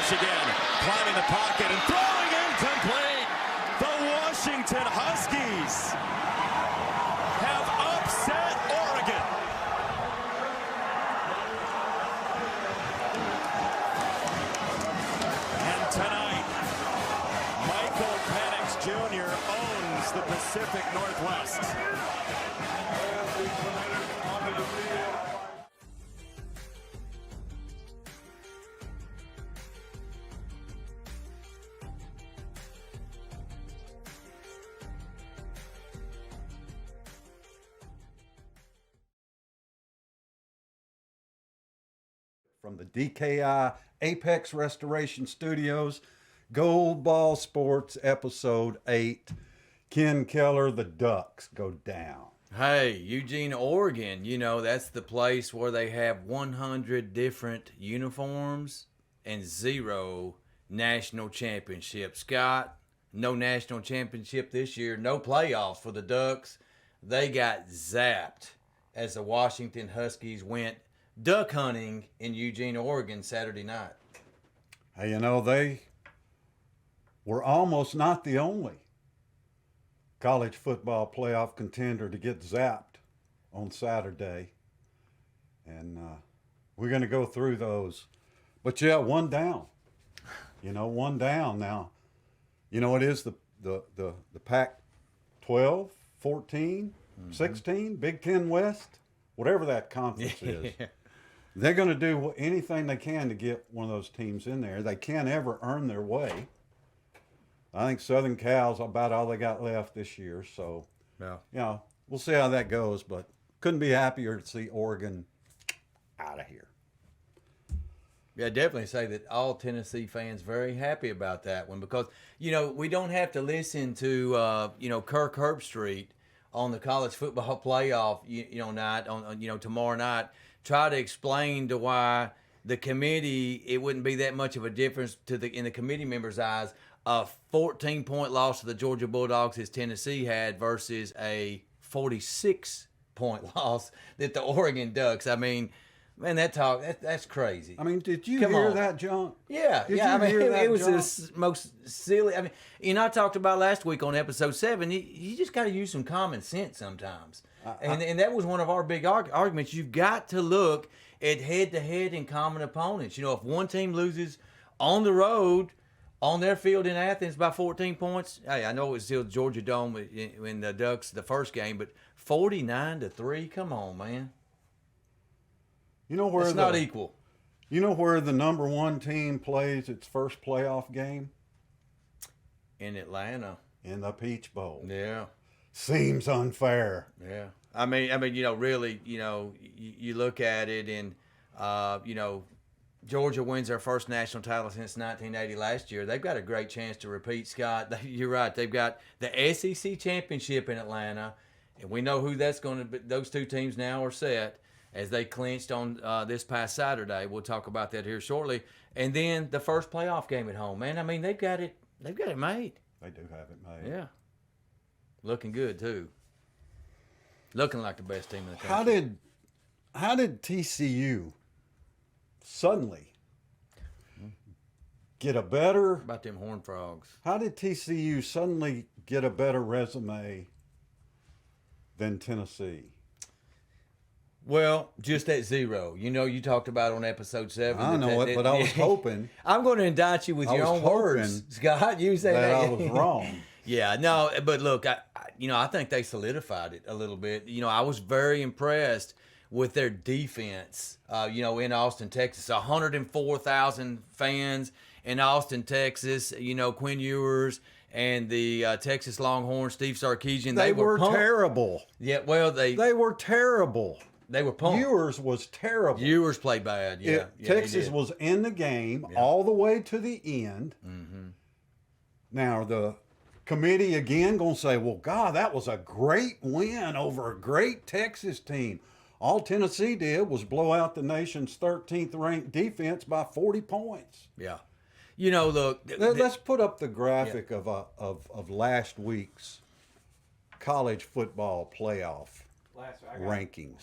rush again. Climbing the pocket and throwing incomplete. The Washington Huskies have upset Oregon. And tonight, Michael Penix Jr. owns the Pacific Northwest. From the DKI Apex Restoration Studios, Gold Ball Sports Episode 8. Ken Keller, the Ducks go down. Hey, Eugene, Oregon, you know, that's the place where they have 100 different uniforms and 0 national championships. Scott, no national championship this year, no playoffs for the Ducks. They got zapped as the Washington Huskies went duck hunting in Eugene, Oregon Saturday night. Hey, you know, they were almost not the only college football playoff contender to get zapped on Saturday. And we're going to go through those. But yeah, one down. You know, one down. Now, you know, it is the Pac-12, 14, 16, Big Ten West, whatever that conference is. They're going to do anything they can to get one of those teams in there. They can't ever earn their way. I think Southern Cal's about all they got left this year. So, Yeah. you know, we'll see how that goes. But couldn't be happier to see Oregon out of here. Yeah, definitely say that all Tennessee fans very happy about that one because, you know, we don't have to listen to, you know, Kirk Herbstreit on the college football playoff, night, tomorrow night, try to explain to why the committee, it wouldn't be that much of a difference in the committee members' eyes, a 14-point loss to the Georgia Bulldogs as Tennessee had versus a 46-point loss that the Oregon Ducks. I mean, man, that's crazy. I mean, did you hear that junk? Yeah, Did yeah. you I mean, hear that it was junk? the most silly. I mean, you know, I talked about last week on episode 7. You just got to use some common sense sometimes, and that was one of our big arguments. You've got to look at head-to-head and common opponents. You know, if one team loses on the road, on their field in Athens by 14 points, hey, I know it was still Georgia Dome in the Ducks the first game, but 49-3. Come on, man. You know where It's not equal. You know where the number one team plays its first playoff game? In Atlanta. In the Peach Bowl. Yeah. Seems unfair. Yeah. I mean, you know, really, you know, you look at it and, you know, Georgia wins their first national title since 1980 last year. They've got a great chance to repeat, Scott. You're right. They've got the SEC championship in Atlanta, and we know who that's going to be. Those two teams now are set as they clinched on this past Saturday. We'll talk about that here shortly. And then the first playoff game at home, man. I mean, they've got it made. They do have it made. Yeah. Looking good, too. Looking like the best team in the country. How did TCU suddenly get a better... About them Horned Frogs. How did TCU suddenly get a better resume than Tennessee? Well, just at 0. You know, you talked about on episode 7. I know it, but I was hoping... I'm going to indict you with your own words, Scott. You say that. I was wrong. Yeah, no, but look, I think they solidified it a little bit. You know, I was very impressed with their defense, in Austin, Texas. 104,000 fans in Austin, Texas. You know, Quinn Ewers and the Texas Longhorns, Steve Sarkisian. They were pumped. terrible. Yeah, well, they were terrible. They were pumped. Ewers was terrible. Ewers played bad, yeah. Texas was in the game all the way to the end. Mm-hmm. Now, the committee again going to say, well, God, that was a great win over a great Texas team. All Tennessee did was blow out the nation's 13th ranked defense by 40 points. Yeah. You know, look. Let's put up the graphic of last week's college football playoff rankings.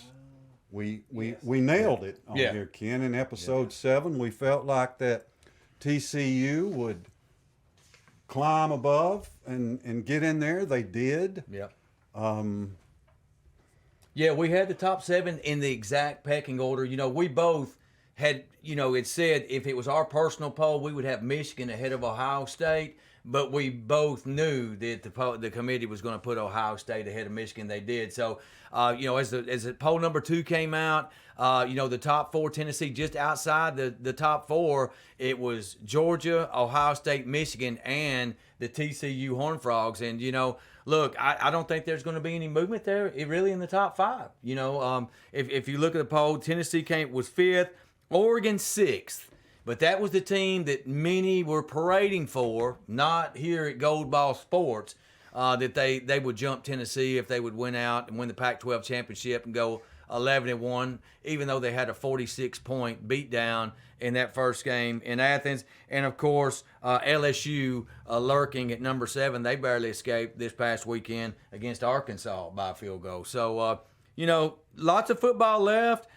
We nailed it on here, Ken. In episode 7, we felt like that TCU would climb above and get in there. They did. Yeah. Yeah, we had the top 7 in the exact pecking order. We both had, it said if it was our personal poll, we would have Michigan ahead of Ohio State. But we both knew that the committee was going to put Ohio State ahead of Michigan. They did. So, as the poll number 2 came out, the top 4, Tennessee just outside the top 4, it was Georgia, Ohio State, Michigan, and the TCU Horned Frogs. And, look, I don't think there's going to be any movement there really in the top 5. If you look at the poll, Tennessee was 5th, Oregon 6th. But that was the team that many were parading for, not here at Gold Ball Sports, that they would jump Tennessee if they would win out and win the Pac-12 championship and go 11-1, even though they had a 46-point beatdown in that first game in Athens. And, of course, LSU lurking at number 7. They barely escaped this past weekend against Arkansas by a field goal. So, lots of football left.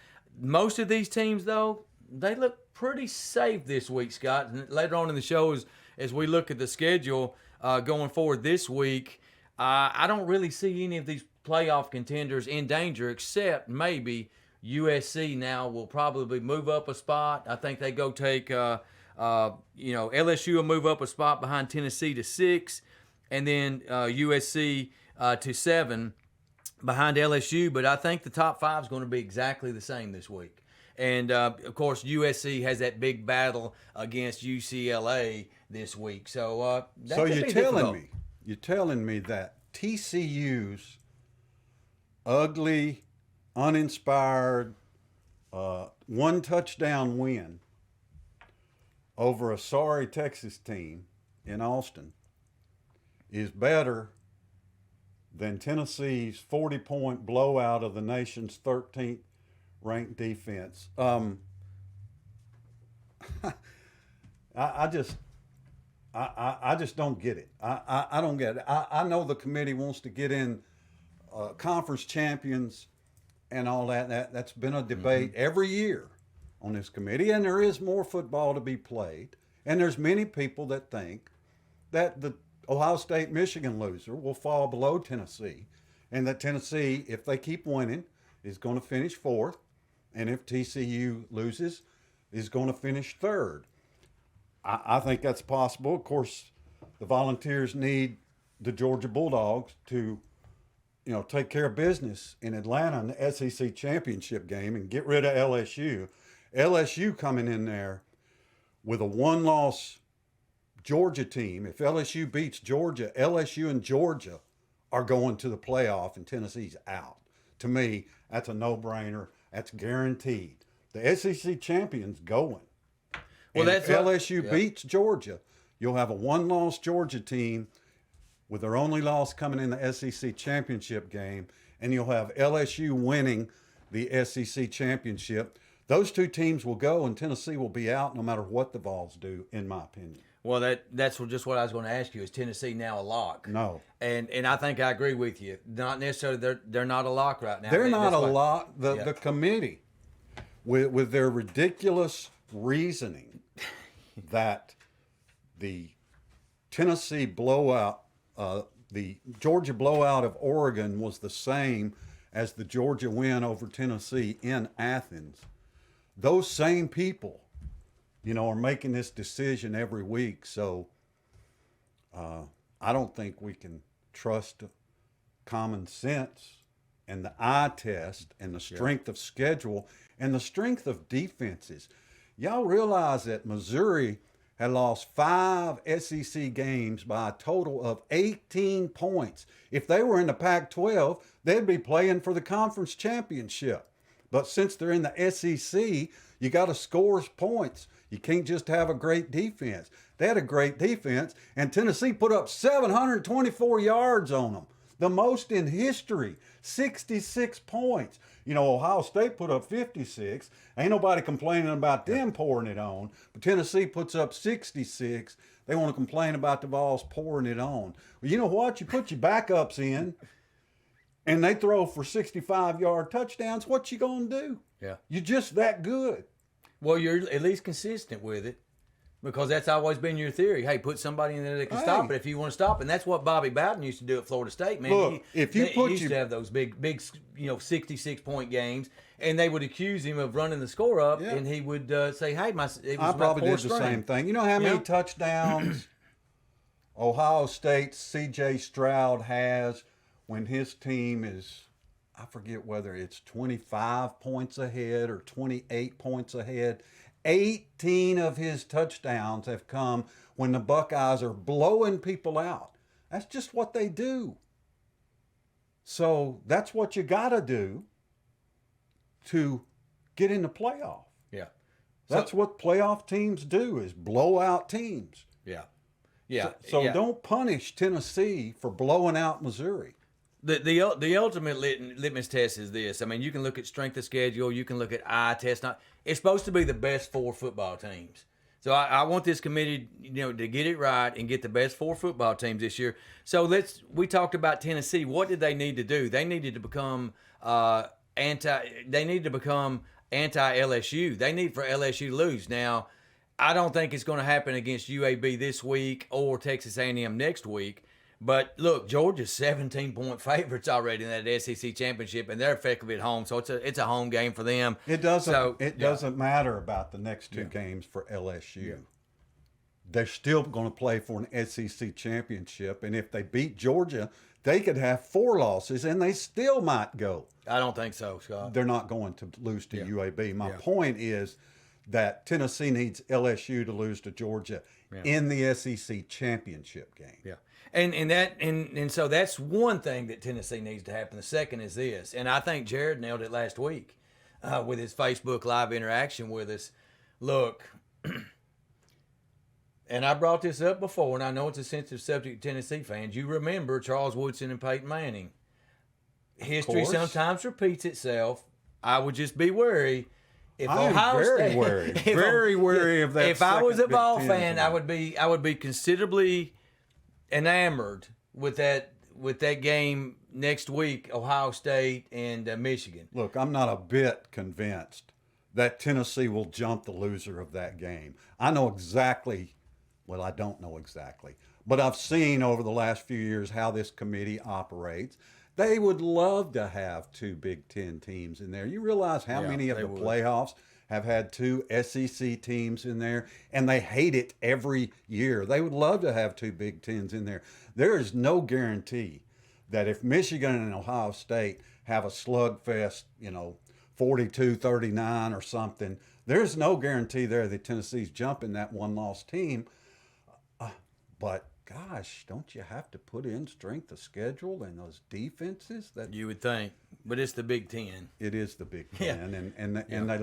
Most of these teams, though, they look pretty safe this week, Scott. And later on in the show, as we look at the schedule going forward this week, I don't really see any of these playoff contenders in danger, except maybe USC now will probably move up a spot. I think they go take, LSU will move up a spot behind Tennessee to 6, and then USC to 7 behind LSU. But I think the top 5 is going to be exactly the same this week. And, of course, USC has that big battle against UCLA this week. So, you're telling me that TCU's ugly, uninspired, one-touchdown win over a sorry Texas team in Austin is better than Tennessee's 40-point blowout of the nation's 13th ranked defense. I just don't get it. I don't get it. I know the committee wants to get in conference champions and all that. That's been a debate every year on this committee, and there is more football to be played. And there's many people that think that the Ohio State-Michigan loser will fall below Tennessee, and that Tennessee, if they keep winning, is going to finish 4th. And if TCU loses, is going to finish 3rd. I think that's possible. Of course, the Volunteers need the Georgia Bulldogs to, take care of business in Atlanta in the SEC championship game and get rid of LSU. LSU coming in there with a 1-loss Georgia team. If LSU beats Georgia, LSU and Georgia are going to the playoff and Tennessee's out. To me, that's a no-brainer. That's guaranteed. The SEC champion's going. Well, if LSU beats Georgia, you'll have a 1-loss Georgia team with their only loss coming in the SEC championship game, and you'll have LSU winning the SEC championship. Those 2 teams will go, and Tennessee will be out no matter what the Vols do, in my opinion. Well, that's just what I was going to ask you. Is Tennessee now a lock? No. And I think I agree with you. Not necessarily. They're not a lock right now. They're not a lock. The committee, with their ridiculous reasoning that the Tennessee blowout, the Georgia blowout of Oregon was the same as the Georgia win over Tennessee in Athens. Those same people, are making this decision every week. So I don't think we can trust common sense and the eye test and the strength of schedule and the strength of defenses. Y'all realize that Missouri had lost 5 SEC games by a total of 18 points. If they were in the Pac-12, they'd be playing for the conference championship. But since they're in the SEC, you got to score points. You can't just have a great defense. They had a great defense, and Tennessee put up 724 yards on them, the most in history, 66 points. Ohio State put up 56. Ain't nobody complaining about them pouring it on, but Tennessee puts up 66. They want to complain about the Vols pouring it on. Well, you know what? You put your backups in, and they throw for 65-yard touchdowns. What you going to do? Yeah. You're just that good. Well, you're at least consistent with it. because that's always been your theory. Hey, put somebody in there that can stop it if you want to stop it. And that's what Bobby Bowden used to do at Florida State, man. Look, if you he used to have those big, 66-point games, and they would accuse him of running the score up, and he would say, hey, it was I probably did the string. same thing. You know how many touchdowns Ohio State's C.J. Stroud has when his team is, I forget whether it's 25 points ahead or 28 points ahead. 18 of his touchdowns have come when the Buckeyes are blowing people out. That's just what they do. So that's what you got to do to get in the playoff. Yeah. That's what playoff teams do, is blow out teams. Yeah. Yeah. So don't punish Tennessee for blowing out Missouri. The ultimate litmus test is this. I mean, you can look at strength of schedule. You can look at eye test. It's supposed to be the best 4 football teams. So I want this committee, to get it right and get the best 4 football teams this year. So we talked about Tennessee. What did they need to do? They needed to become anti-LSU. They need for LSU to lose. Now, I don't think it's going to happen against UAB this week or Texas A&M next week. But look, Georgia's 17-point favorites already in that SEC championship, and they're effectively at home, so it's a home game for them. It doesn't matter about the next 2 games for LSU. Yeah. They're still going to play for an SEC championship, and if they beat Georgia, they could have 4 losses, and they still might go. I don't think so, Scott. They're not going to lose to UAB. My point is that Tennessee needs LSU to lose to Georgia in the SEC championship game. Yeah. And so that's one thing that Tennessee needs to happen. The second is this, and I think Jared nailed it last week with his Facebook Live interaction with us. Look, and I brought this up before, and I know it's a sensitive subject to Tennessee fans. You remember Charles Woodson and Peyton Manning. History sometimes repeats itself. I would just be wary. I'm very wary of that. If I was a ball fan, I would be considerably enamored with that game next week, Ohio State and Michigan. Look, I'm not a bit convinced that Tennessee will jump the loser of that game. I know exactly, well, I don't know exactly, but I've seen over the last few years how this committee operates. They would love to have 2 Big Ten teams in there. You realize how many of the playoffs have had 2 SEC teams in there, and they hate it every year. They would love to have 2 Big Tens in there. There is no guarantee that if Michigan and Ohio State have a slugfest, 42-39 or something, there's no guarantee there that Tennessee's jumping that 1-loss team. But gosh, don't you have to put in strength of schedule and those defenses? That you would think, but it's the Big Ten. It is the Big Ten, and they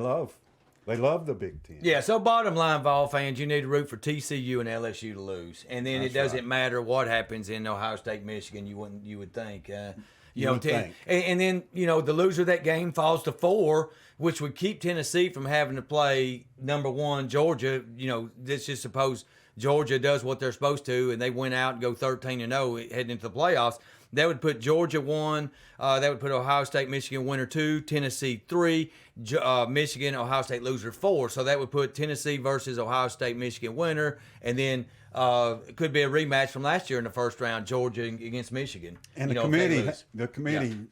love the Big Ten. Yeah. So bottom line, Vol fans, you need to root for TCU and LSU to lose, and then it doesn't matter what happens in Ohio State, Michigan. You would think. And then the loser of that game falls to 4, which would keep Tennessee from having to play number 1 Georgia. Let's just suppose Georgia does what they're supposed to, and they went out and go 13-0 heading into the playoffs. That would put Georgia 1. That would put Ohio State, Michigan winner 2, Tennessee 3, Michigan, Ohio State loser 4. So that would put Tennessee versus Ohio State, Michigan winner, and then it could be a rematch from last year in the first round, Georgia against Michigan. And the committee,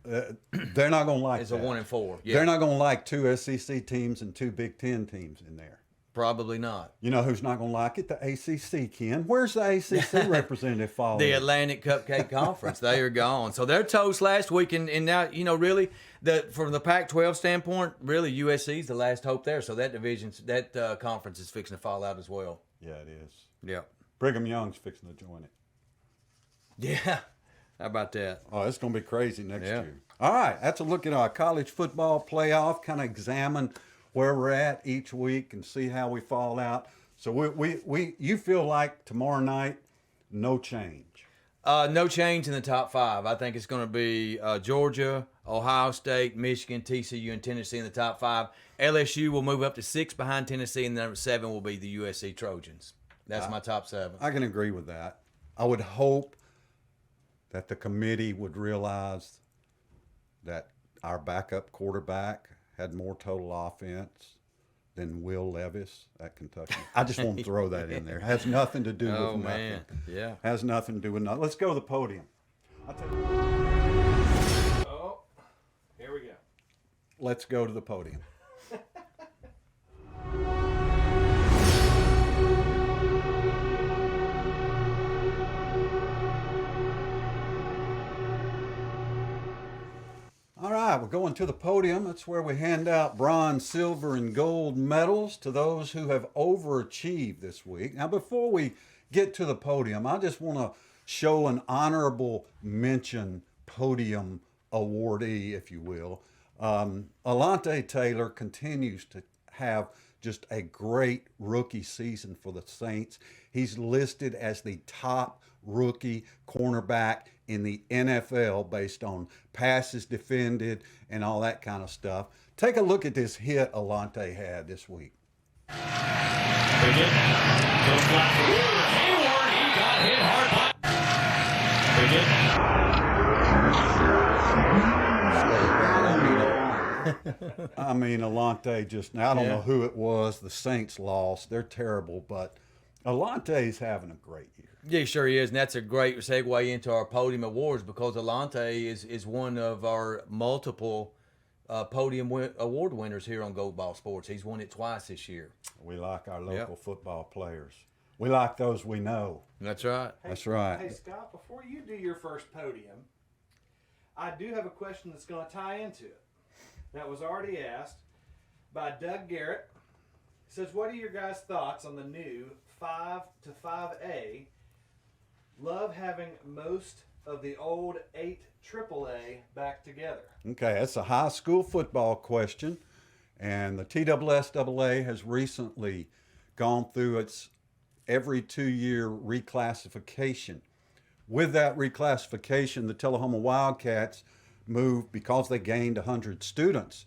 they're not going to like it's a 1-4. Yeah. They're not going to like 2 SEC teams and 2 Big Ten teams in there. Probably not. You know who's not going to like it? The ACC, Ken. Where's the ACC representative falling? The Atlantic Cupcake Conference. They are gone. So they're toast last week, and now, really, from the Pac-12 standpoint, really USC's the last hope there. So that conference is fixing to fall out as well. Yeah, it is. Yeah. Brigham Young's fixing to join it. Yeah. How about that? Oh, it's going to be crazy next year. All right, that's a look at our college football playoff, kind of examine where we're at each week and see how we fall out. So you feel like tomorrow night, no change? No change in the top 5. I think it's going to be Georgia, Ohio State, Michigan, TCU, and Tennessee in the top 5. LSU will move up to 6 behind Tennessee, and number 7 will be the USC Trojans. That's my top 7. I can agree with that. I would hope that the committee would realize that our backup quarterback had more total offense than Will Levis at Kentucky. I just want to throw that in there. It has nothing to do with Oh, nothing. man. Yeah. Has nothing to do with nothing. Let's go to the podium. Oh, here we go. Let's go to the podium. All right, we're going to the podium. That's where we hand out bronze, silver, and gold medals to those who have overachieved this week. Now, before we get to the podium, I just want to show an honorable mention podium awardee, if you will. Alante Taylor continues to have just a great rookie season for the Saints. He's listed as the top rookie cornerback in the NFL based on passes defended and all that kind of stuff. Take a look at this hit Alante had this week. Hayward, he got hit hard by. I mean, Alante just, I don't know who it was. The Saints lost. They're terrible, but Alante's having a great year. Yeah, sure he is, and that's a great segue into our podium awards because Alante is one of our multiple podium award winners here on Gold Ball Sports. He's won it twice this year. We like our local football players. We like those we know. That's right. That's right. Hey, Scott, before you do your first podium, I do have a question that's going to tie into it. That was already asked by Doug Garrett. It says, what are your guys' thoughts on the new 5 to 5A? Love having most of the old 8 AAA back together. Okay, that's a high school football question. And the TSSAA has recently gone through its every 2-year reclassification. With that reclassification, the Tullahoma Wildcats moved, because they gained 100 students,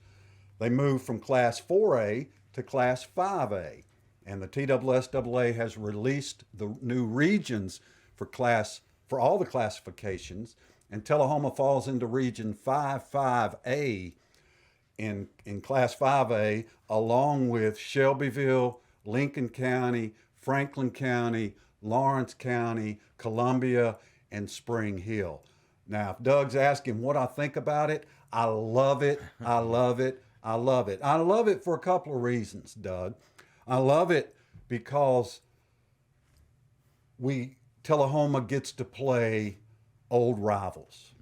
they moved from Class 4A to Class 5A. And the TSSAA has released the new regions for all the classifications, and Tullahoma falls into Region 5-5A in Class 5A, along with Shelbyville, Lincoln County, Franklin County, Lawrence County, Columbia, and Spring Hill. Now, if Doug's asking what I think about it, I love it, I love it, I love it. I love it for a couple of reasons, Doug. I love it because Tullahoma gets to play old rivals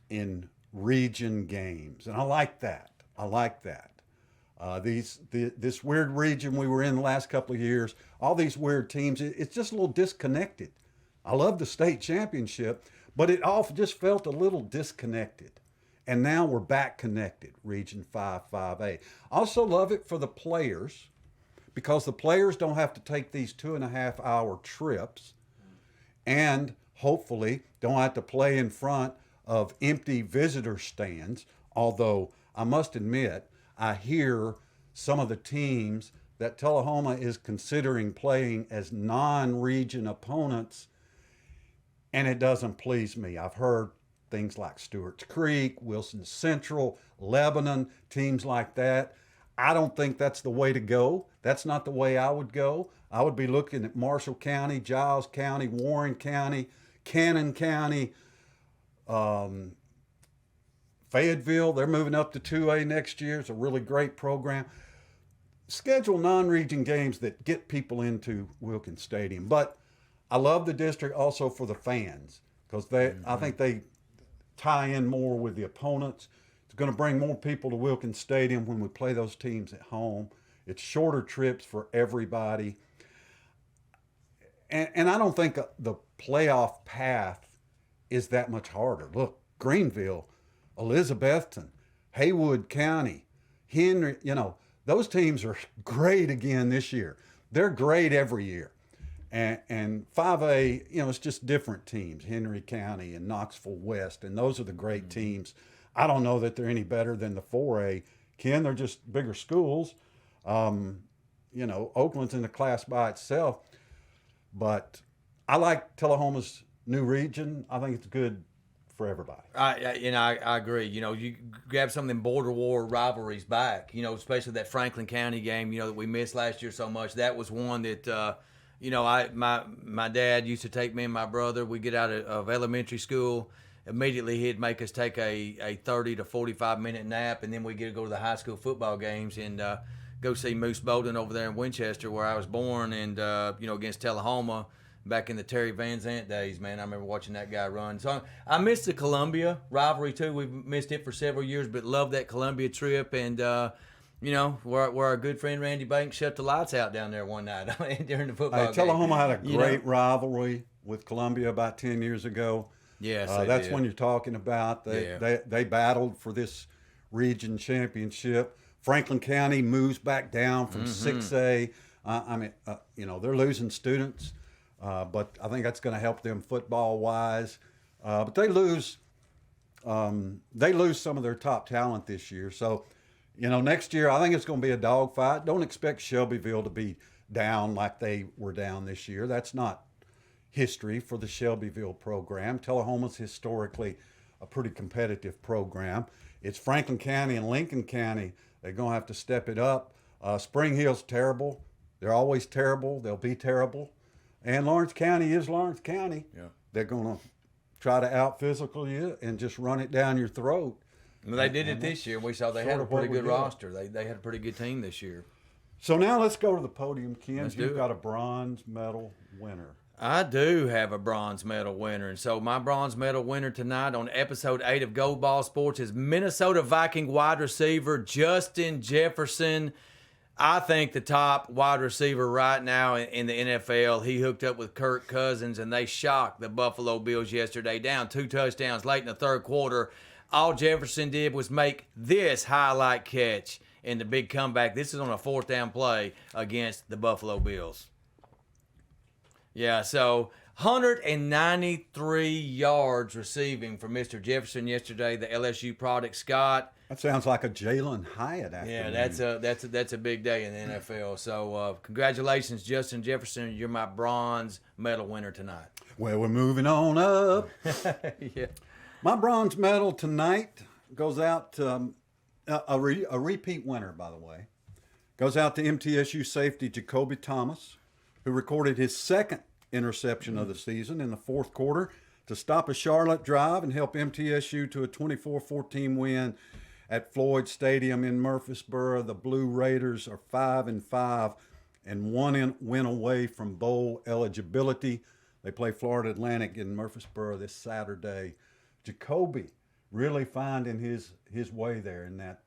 in region games, and I like that. I like that. This weird region we were in the last couple of years, all these weird teams, it's just a little disconnected. I love the state championship, but it all just felt a little disconnected. And now we're back connected, Region 5-5A. I also love it for the players because the players don't have to take these 2.5-hour trips and hopefully don't have to play in front of empty visitor stands. Although I must admit, I hear some of the teams that Tullahoma is considering playing as non-region opponents, and it doesn't please me. I've heard things like Stewart's Creek, Wilson Central, Lebanon, teams like that. I don't think that's the way to go. That's not the way I would go. I would be looking at Marshall County, Giles County, Warren County, Cannon County, Fayetteville. They're moving up to 2A next year. It's a really great program. Schedule non-region games that get people into Wilkins Stadium. But I love the district also for the fans because I think they tie in more with the opponents. It's going to bring more people to Wilkins Stadium when we play those teams at home. It's shorter trips for everybody. And I don't think the playoff path is that much harder. Look, Greenville, Elizabethton, Haywood County, Henry, those teams are great again this year. They're great every year. And 5A, it's just different teams, Henry County and Knoxville West, and those are the great teams. I don't know that they're any better than the 4A. Ken, they're just bigger schools. Oakland's in a class by itself. But I like Tullahoma's new region. I think it's good for everybody. I agree. You grab some of them border war rivalries back. Especially that Franklin County game. That we missed last year so much. That was one that my dad used to take me and my brother. We get out of elementary school. Immediately he'd make us take a 30 to 45-minute nap, and then we get to go to the high school football games and go see Moose Bowden over there in Winchester, where I was born, and against Tullahoma back in the Terry Van Zant days. Man, I remember watching that guy run. So I missed the Columbia rivalry too. We've missed it for several years, but loved that Columbia trip, and where our good friend Randy Banks shut the lights out down there one night during the football game. Tullahoma had a great rivalry with Columbia about 10 years ago. Yes, that's when you're talking about. They battled for this region championship. Franklin County moves back down from 6A. They're losing students, but I think that's going to help them football wise. But they lose some of their top talent this year. So, next year I think it's going to be a dogfight. Don't expect Shelbyville to be down like they were down this year. That's not history for the Shelbyville program. Tullahoma's historically a pretty competitive program. It's Franklin County and Lincoln County. They're going to have to step it up. Spring Hill's terrible. They're always terrible. They'll be terrible. And Lawrence County is Lawrence County. Yeah. They're going to try to out-physical you and just run it down your throat. Well, they did it this year. We saw they had a pretty good roster. They had a pretty good team this year. So now let's go to the podium, Ken. You've got a bronze medal winner. I do have a bronze medal winner. And so my bronze medal winner tonight on episode 8 of Gold Ball Sports is Minnesota Viking wide receiver Justin Jefferson. I think the top wide receiver right now in the NFL. He hooked up with Kirk Cousins, and they shocked the Buffalo Bills yesterday, down 2 touchdowns late in the third quarter. All Jefferson did was make this highlight catch in the big comeback. This is on a 4th down play against the Buffalo Bills. Yeah, so 193 yards receiving for Mr. Jefferson yesterday, the LSU product. Scott. That sounds like a Jalen Hyatt afternoon. Yeah, that's a big day in the NFL. So congratulations, Justin Jefferson. You're my bronze medal winner tonight. Well, we're moving on up. Yeah. My bronze medal tonight goes out to a repeat winner, by the way. Goes out to MTSU safety Jacoby Thomas, who recorded his second interception of the season in the fourth quarter to stop a Charlotte drive and help MTSU to a 24-14 win at Floyd Stadium in Murfreesboro. The Blue Raiders are 5-5 and one win away from bowl eligibility. They play Florida Atlantic in Murfreesboro this Saturday. Jacoby really finding his way there in that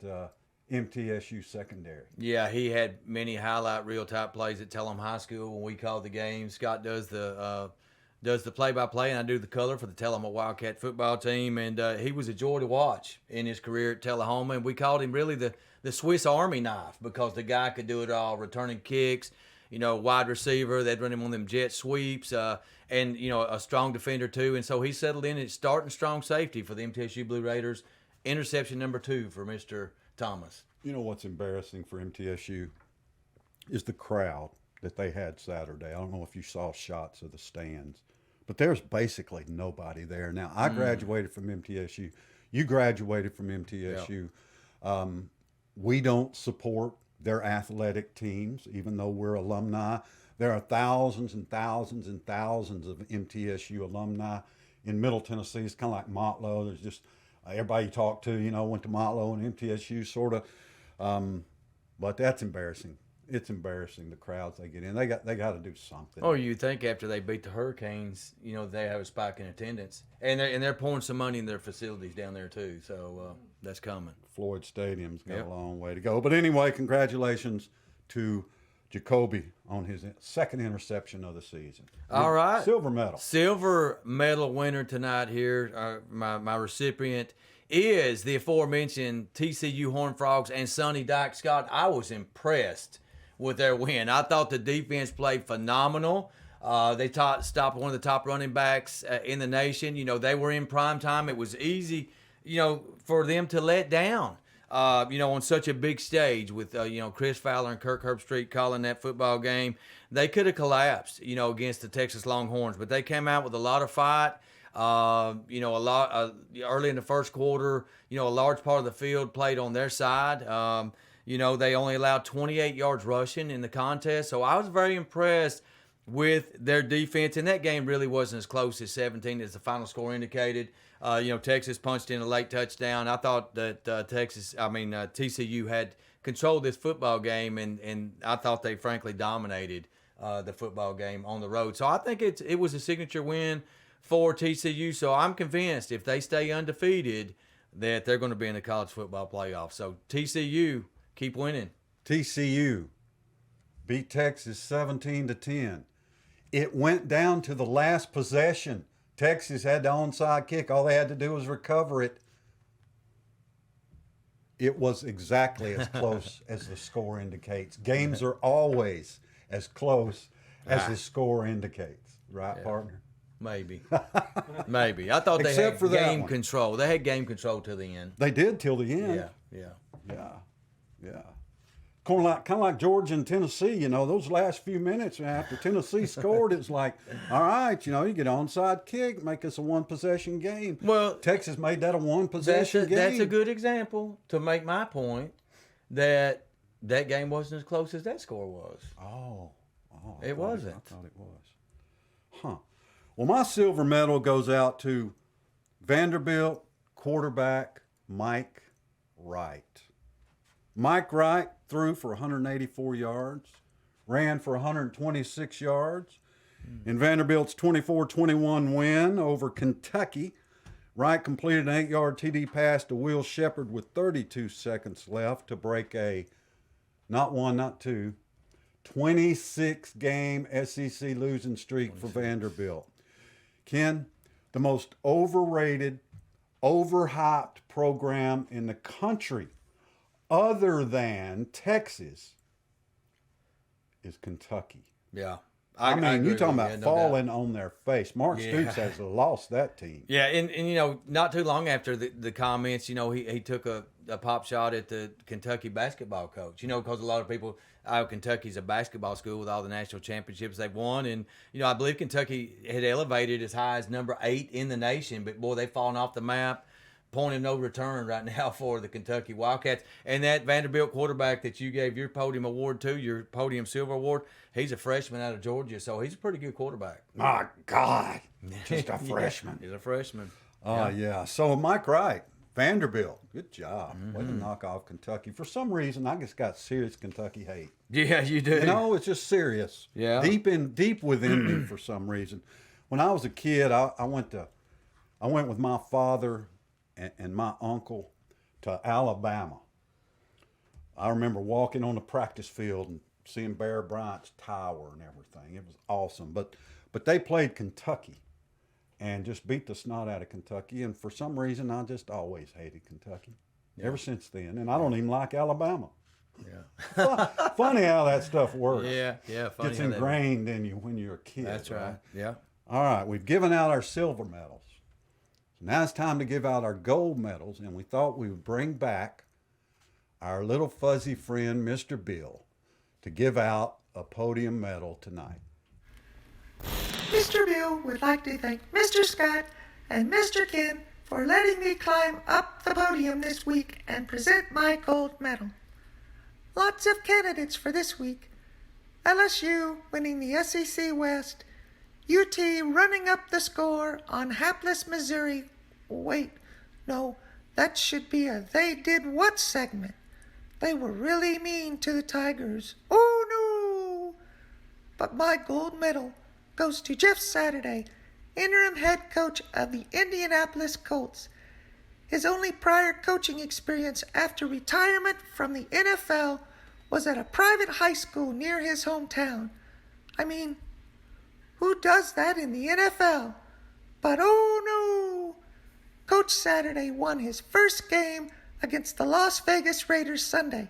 MTSU secondary. Yeah, he had many highlight reel type plays at Tellum High School when we called the game. Scott does the play-by-play, and I do the color for the Tullahoma Wildcat football team. And he was a joy to watch in his career at Tullahoma. And we called him really the Swiss Army knife because the guy could do it all, returning kicks, wide receiver. They'd run him on them jet sweeps, and, a strong defender too. And so he settled in at starting strong safety for the MTSU Blue Raiders. Interception number 2 for Mr. Thomas. You know what's embarrassing for MTSU is the crowd that they had Saturday. I don't know if you saw shots of the stands, but there's basically nobody there. Now, I graduated from MTSU. You graduated from MTSU. Yep. We don't support their athletic teams, even though we're alumni. There are thousands and thousands and thousands of MTSU alumni in Middle Tennessee. It's kind of like Motlow. There's just everybody you talk to, went to Motlow and MTSU sort of. But that's embarrassing. It's embarrassing, the crowds they get in. They got to do something. Oh, you'd think after they beat the Hurricanes, they have a spike in attendance. And they're pouring some money in their facilities down there too. So that's coming. Floyd Stadium's got a long way to go. But anyway, congratulations to Jacoby on his second interception of the season. All right. Silver medal. Silver medal winner tonight here. My recipient is the aforementioned TCU Horned Frogs and Sonny Dyke. Scott, I was impressed with their win. I thought the defense played phenomenal. They stopped one of the top running backs in the nation. They were in prime time. It was easy, for them to let down, on such a big stage with, Chris Fowler and Kirk Herbstreit calling that football game. They could have collapsed, against the Texas Longhorns, but they came out with a lot of fight. A lot early in the first quarter, a large part of the field played on their side. They only allowed 28 yards rushing in the contest. So I was very impressed with their defense, and that game really wasn't as close as 17 as the final score indicated. Texas punched in a late touchdown. I thought that TCU had controlled this football game, and I thought they frankly dominated the football game on the road. So I think it was a signature win for TCU. So I'm convinced if they stay undefeated that they're going to be in the college football playoff. So TCU, keep winning. TCU beat Texas 17-10. It went down to the last possession. Texas had the onside kick. All they had to do was recover it. It was exactly as close as the score indicates. Games are always as close as the score indicates. Right, partner? Maybe. Maybe. I thought they Except had for that game one. control. They had game control till the end. They did till the end. Yeah. Kind of like Georgia and Tennessee, those last few minutes after Tennessee scored, it's like, all right, you get onside kick, make us a one-possession game. Well, Texas made that a one-possession game. That's a good example to make my point that game wasn't as close as that score was. Oh. It wasn't. I thought it was. Huh. Well, my silver medal goes out to Vanderbilt quarterback Mike Wright. Mike Wright threw for 184 yards, ran for 126 yards. In Vanderbilt's 24-21 win over Kentucky, Wright completed an 8-yard TD pass to Will Shepard with 32 seconds left to break a, not one, not two, 26-game SEC losing streak for Vanderbilt. Ken, the most overrated, overhyped program in the country other than Texas is Kentucky. Yeah. I mean, you're talking about no falling doubt. on their face. Mark Stoops has lost that team. Yeah, and not too long after the comments, he took a pop shot at the Kentucky basketball coach. Because a lot of people, Kentucky's a basketball school with all the national championships they've won, and I believe Kentucky had elevated as high as number 8 in the nation, but boy, they've fallen off the map. Point of no return right now for the Kentucky Wildcats. And that Vanderbilt quarterback that you gave your podium award to, your podium silver award, he's a freshman out of Georgia, so he's a pretty good quarterback. My God, just a freshman. He's a freshman. Yeah. So Mike Wright, Vanderbilt, good job. Way to knock off Kentucky. For some reason, I just got serious Kentucky hate. Yeah, you do. It's just serious. Yeah. Deep within me for some reason. When I was a kid, I went with my father and my uncle to Alabama. I remember walking on the practice field and seeing Bear Bryant's tower and everything. It was awesome. But they played Kentucky and just beat the snot out of Kentucky. And for some reason, I just always hated Kentucky ever since then. And I don't even like Alabama. Yeah. Funny how that stuff works. Yeah. Funny. Gets ingrained in you when you're a kid. That's right. Yeah. All right, we've given out our silver medals. So now it's time to give out our gold medals, and we thought we would bring back our little fuzzy friend, Mr. Bill, to give out a podium medal tonight. Mr. Bill would like to thank Mr. Scott and Mr. Ken for letting me climb up the podium this week and present my gold medal. Lots of candidates for this week. LSU winning the SEC West, UT running up the score on hapless Missouri. Wait, no, that should be a They Did What segment. They were really mean to the Tigers. Oh no! But my gold medal goes to Jeff Saturday, interim head coach of the Indianapolis Colts. His only prior coaching experience after retirement from the NFL was at a private high school near his hometown. I mean, who does that in the NFL? But oh no! Coach Saturday won his first game against the Las Vegas Raiders Sunday.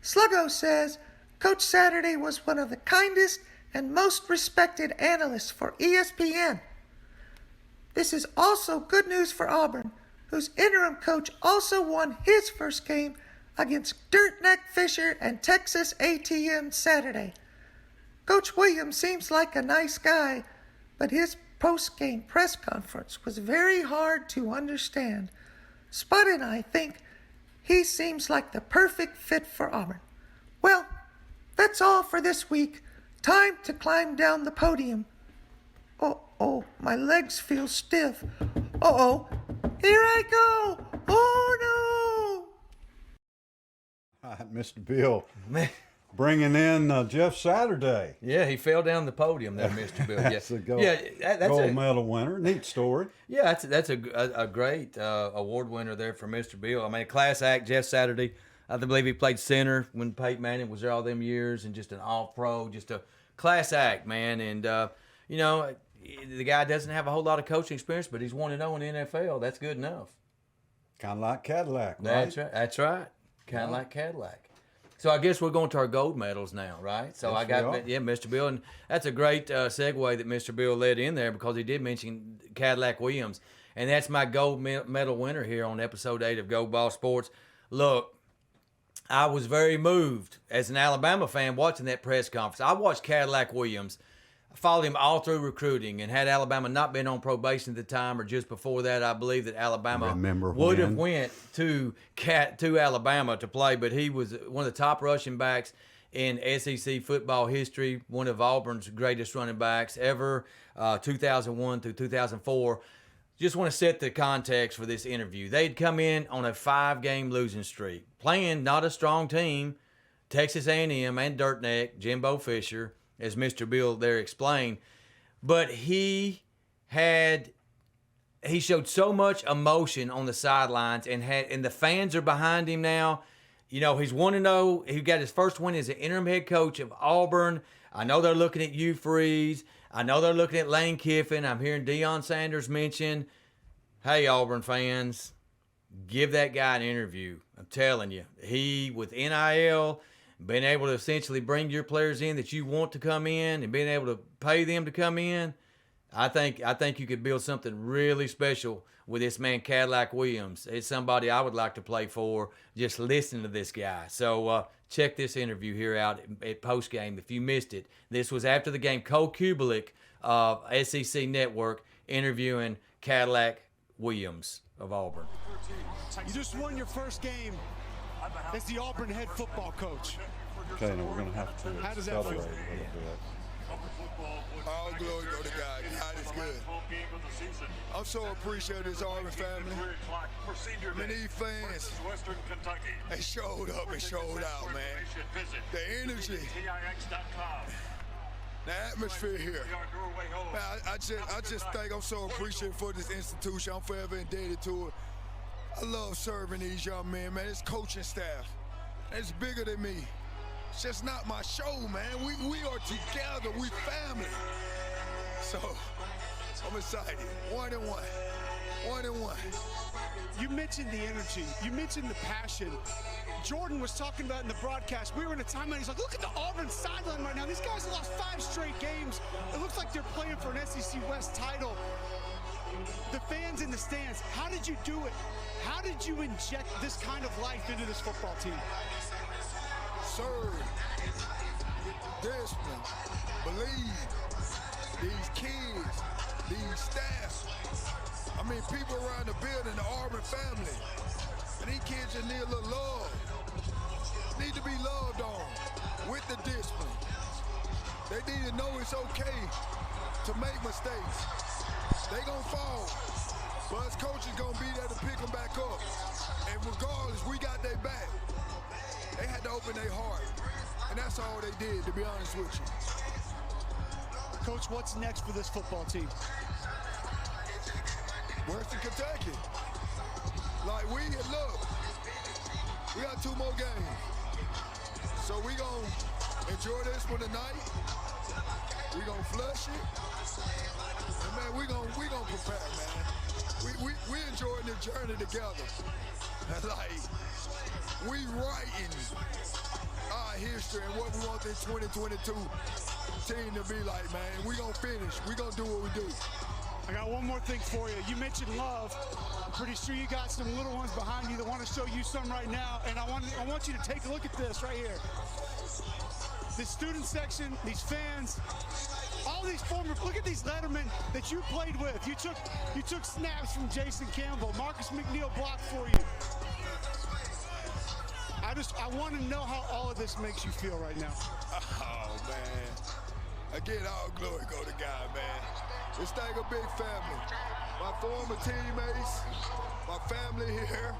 Sluggo says Coach Saturday was one of the kindest and most respected analysts for ESPN. This is also good news for Auburn, whose interim coach also won his first game against Dirtneck Fisher and Texas A&M Saturday. Coach Williams seems like a nice guy, but his post-game press conference was very hard to understand. Spud and I think he seems like the perfect fit for Auburn. Well, that's all for this week. Time to climb down the podium. Oh, my legs feel stiff. Uh-oh, here I go. Oh, no. All right, Mr. Bill, Man. bringing in Jeff Saturday. Yeah, he fell down the podium there, Mr. Bill. That's a gold, that's gold medal winner. Neat story. Yeah, that's a great award winner there for Mr. Bill. I mean, a class act, Jeff Saturday. I believe he played center when Peyton Manning was there all them years, and just an all-pro, just a class act, man. And, you know, the guy doesn't have a whole lot of coaching experience, but he's 1-0 in the NFL. That's good enough. Kind of like Cadillac, right? That's right. Kind of like Cadillac. So I guess we're going to our gold medals now, right? So Yes, I got, we are. yeah, Mr. Bill. And that's a great segue that Mr. Bill led in there, because he did mention Cadillac Williams. And that's my gold medal winner here on episode 8 of Gold Ball Sports. Look, I was very moved as an Alabama fan watching that press conference. I watched Cadillac Williams. I followed him all through recruiting, and had Alabama not been on probation at the time or just before that, I believe that Alabama would have went to Alabama to play. But he was one of the top rushing backs in SEC football history, one of Auburn's greatest running backs ever, 2001 through 2004. Just want to set the context for this interview. They'd come in on a 5-game losing streak, playing not a strong team, Texas A&M and Dirt Neck, Jimbo Fisher, as Mr. Bill there explained. But he showed so much emotion on the sidelines, and the fans are behind him now. You know, he's 1-0. He got his first win as an interim head coach of Auburn. I know they're looking at Hugh Freeze. I know they're looking at Lane Kiffin. I'm hearing Deion Sanders mention. Hey, Auburn fans, give that guy an interview. I'm telling you, he, with NIL, being able to essentially bring your players in that you want to come in and being able to pay them to come in, I think you could build something really special with this man, Cadillac Williams. It's somebody I would like to play for, just listening to this guy. So check this interview here out at postgame if you missed it. This was after the game. Cole Kubelik of SEC Network interviewing Cadillac Williams of Auburn. You just won your first game as the Auburn head football coach. Okay, now we're going to have to How does that accelerate feel? a little bit. All glory go to God. God is good. I'm so appreciative of this Auburn family. I mean, these fans, they showed up and showed out, man. The energy, the atmosphere here. Man, I just think I'm so appreciative for this institution. I'm forever indebted to it. I love serving these young men, man. It's coaching staff. It's bigger than me. It's just not my show, man. We are together. We family. So, I'm excited. 1-1. 1-1. You mentioned the energy. You mentioned the passion. Jordan was talking about in the broadcast. We were in a timeout. He's like, look at the Auburn sideline right now. These guys have lost 5 straight games. It looks like they're playing for an SEC West title. The fans in the stands, how did you do it? How did you inject this kind of life into this football team? Serve, discipline, believe, these kids, these staff. I mean, people around the building, the Auburn family. And these kids just need a little love. Need to be loved on with the discipline. They need to know it's okay to make mistakes. They gonna fall, but us coaches gonna be there to pick them back up. And regardless, we got their back. They had to open their heart, and that's all they did, to be honest with you. Coach, what's next for this football team? Western Kentucky. Like we got 2 more games. So we gonna enjoy this one tonight. We gonna flush it. And man, we gonna prepare, man. We enjoying the journey together. And like, we writing our history and what we want this 2022 team to be like, man. We gonna finish. We gonna do what we do. I got one more thing for you. You mentioned love. I'm pretty sure you got some little ones behind you that want to show you some right now. And I want you to take a look at this right here. This student section, these fans, all of these look at these Lettermen that you played with. You took snaps from Jason Campbell. Marcus McNeil blocked for you. I want to know how all of this makes you feel right now. Oh, man. Again, all glory go to God, man. This thing a big family. My former teammates, my family here.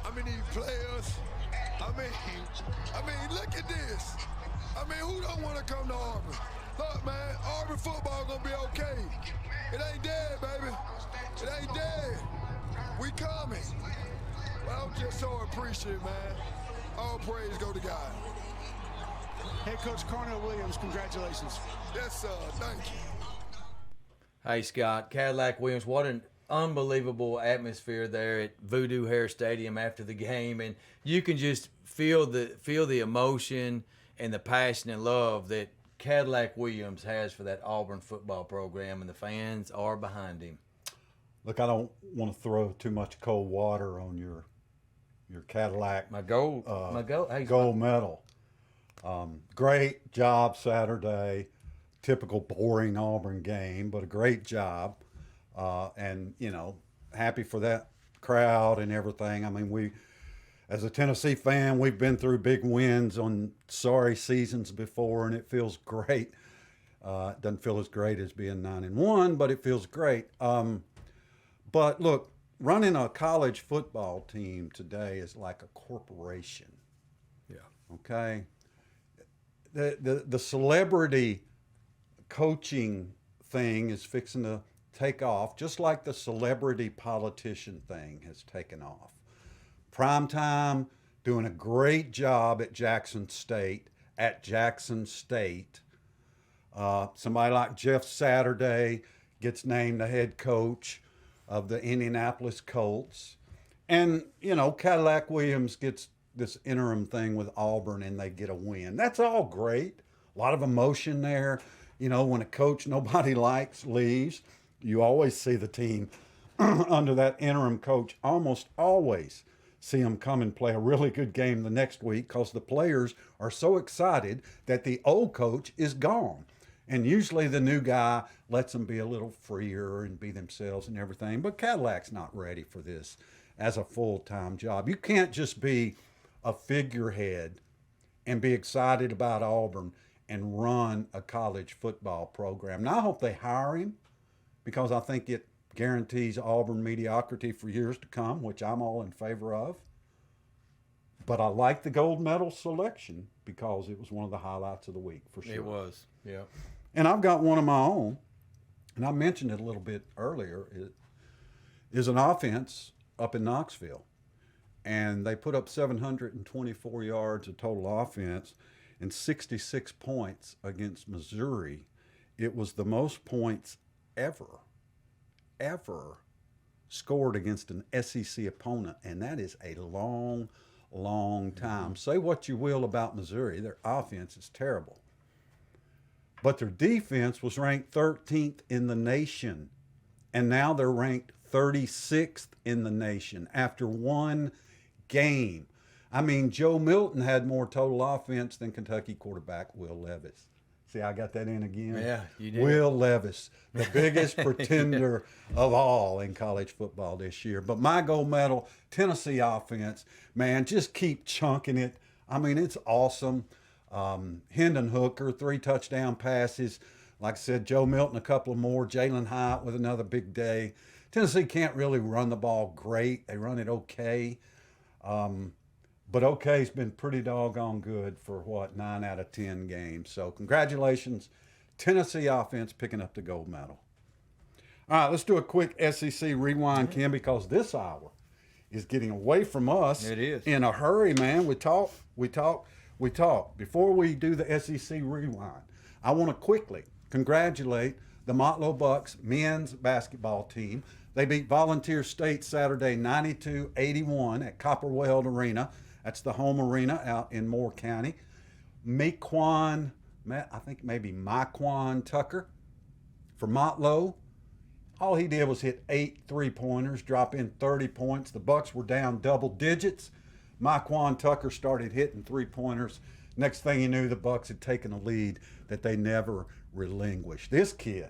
I mean, these players. I mean, look at this. I mean, who don't want to come to Auburn? Look, man, Auburn football gonna be okay. It ain't dead, baby. It ain't dead. We coming. Well, I'm just so appreciative, man. All praise go to God. Head coach Cornell Williams, congratulations. Yes, sir. Thank you. Hey, Scott, Cadillac Williams, what an unbelievable atmosphere there at Voodoo Hair Stadium after the game, and you can just feel the emotion and the passion and love that Cadillac Williams has for that Auburn football program, and the fans are behind him. Look, I don't want to throw too much cold water on your Cadillac My gold medal. Great job Saturday. Typical boring Auburn game, but a great job. And, happy for that crowd and everything. I mean, as a Tennessee fan, we've been through big wins on sorry seasons before, and it feels great. It doesn't feel as great as being 9-1, but it feels great. But look, running a college football team today is like a corporation. Yeah. Okay. The celebrity coaching thing is fixing to take off, just like the celebrity politician thing has taken off. Primetime doing a great job at Jackson State. Somebody like Jeff Saturday gets named the head coach of the Indianapolis Colts. And, Cadillac Williams gets this interim thing with Auburn and they get a win. That's all great. A lot of emotion there. When a coach nobody likes leaves, you always see the team under that interim coach almost always see them come and play a really good game the next week because the players are so excited that the old coach is gone. And usually the new guy lets them be a little freer and be themselves and everything. But Cadillac's not ready for this as a full-time job. You can't just be a figurehead and be excited about Auburn and run a college football program. Now, I hope they hire him because I think it guarantees Auburn mediocrity for years to come, which I'm all in favor of. But I like the gold medal selection because it was one of the highlights of the week for sure. It was, yeah. And I've got one of my own, and I mentioned it a little bit earlier. It is an offense up in Knoxville, and they put up 724 yards of total offense and 66 points against Missouri. It was the most points ever scored against an SEC opponent, and that is a long time. Say what you will about Missouri, their offense is terrible. But their defense was ranked 13th in the nation, and now they're ranked 36th in the nation after one game. I mean, Joe Milton had more total offense than Kentucky quarterback Will Levis. See, I got that in again? Yeah, you did. Will Levis, the biggest pretender of all in college football this year. But my gold medal, Tennessee offense, man, just keep chunking it. I mean, it's awesome. Hendon Hooker, 3 touchdown passes. Like I said, Joe Milton, a couple of more. Jalen Hyatt with another big day. Tennessee can't really run the ball great. They run it okay. But okay's been pretty doggone good for, 9 out of 10 games. So congratulations, Tennessee offense picking up the gold medal. All right, let's do a quick SEC rewind, Kim, because this hour is getting away from us. It is. In a hurry, man. We talk. Before we do the SEC rewind, I want to quickly congratulate the Motlow Bucks men's basketball team. They beat Volunteer State Saturday 92-81 at Copperweld Arena. That's the home arena out in Moore County. Maquan Tucker for Motlow. All he did was hit 8 3-pointers, drop in 30 points. The Bucks were down double digits. Maquan Tucker started hitting 3-pointers. Next thing you knew, the Bucks had taken a lead that they never relinquish. This kid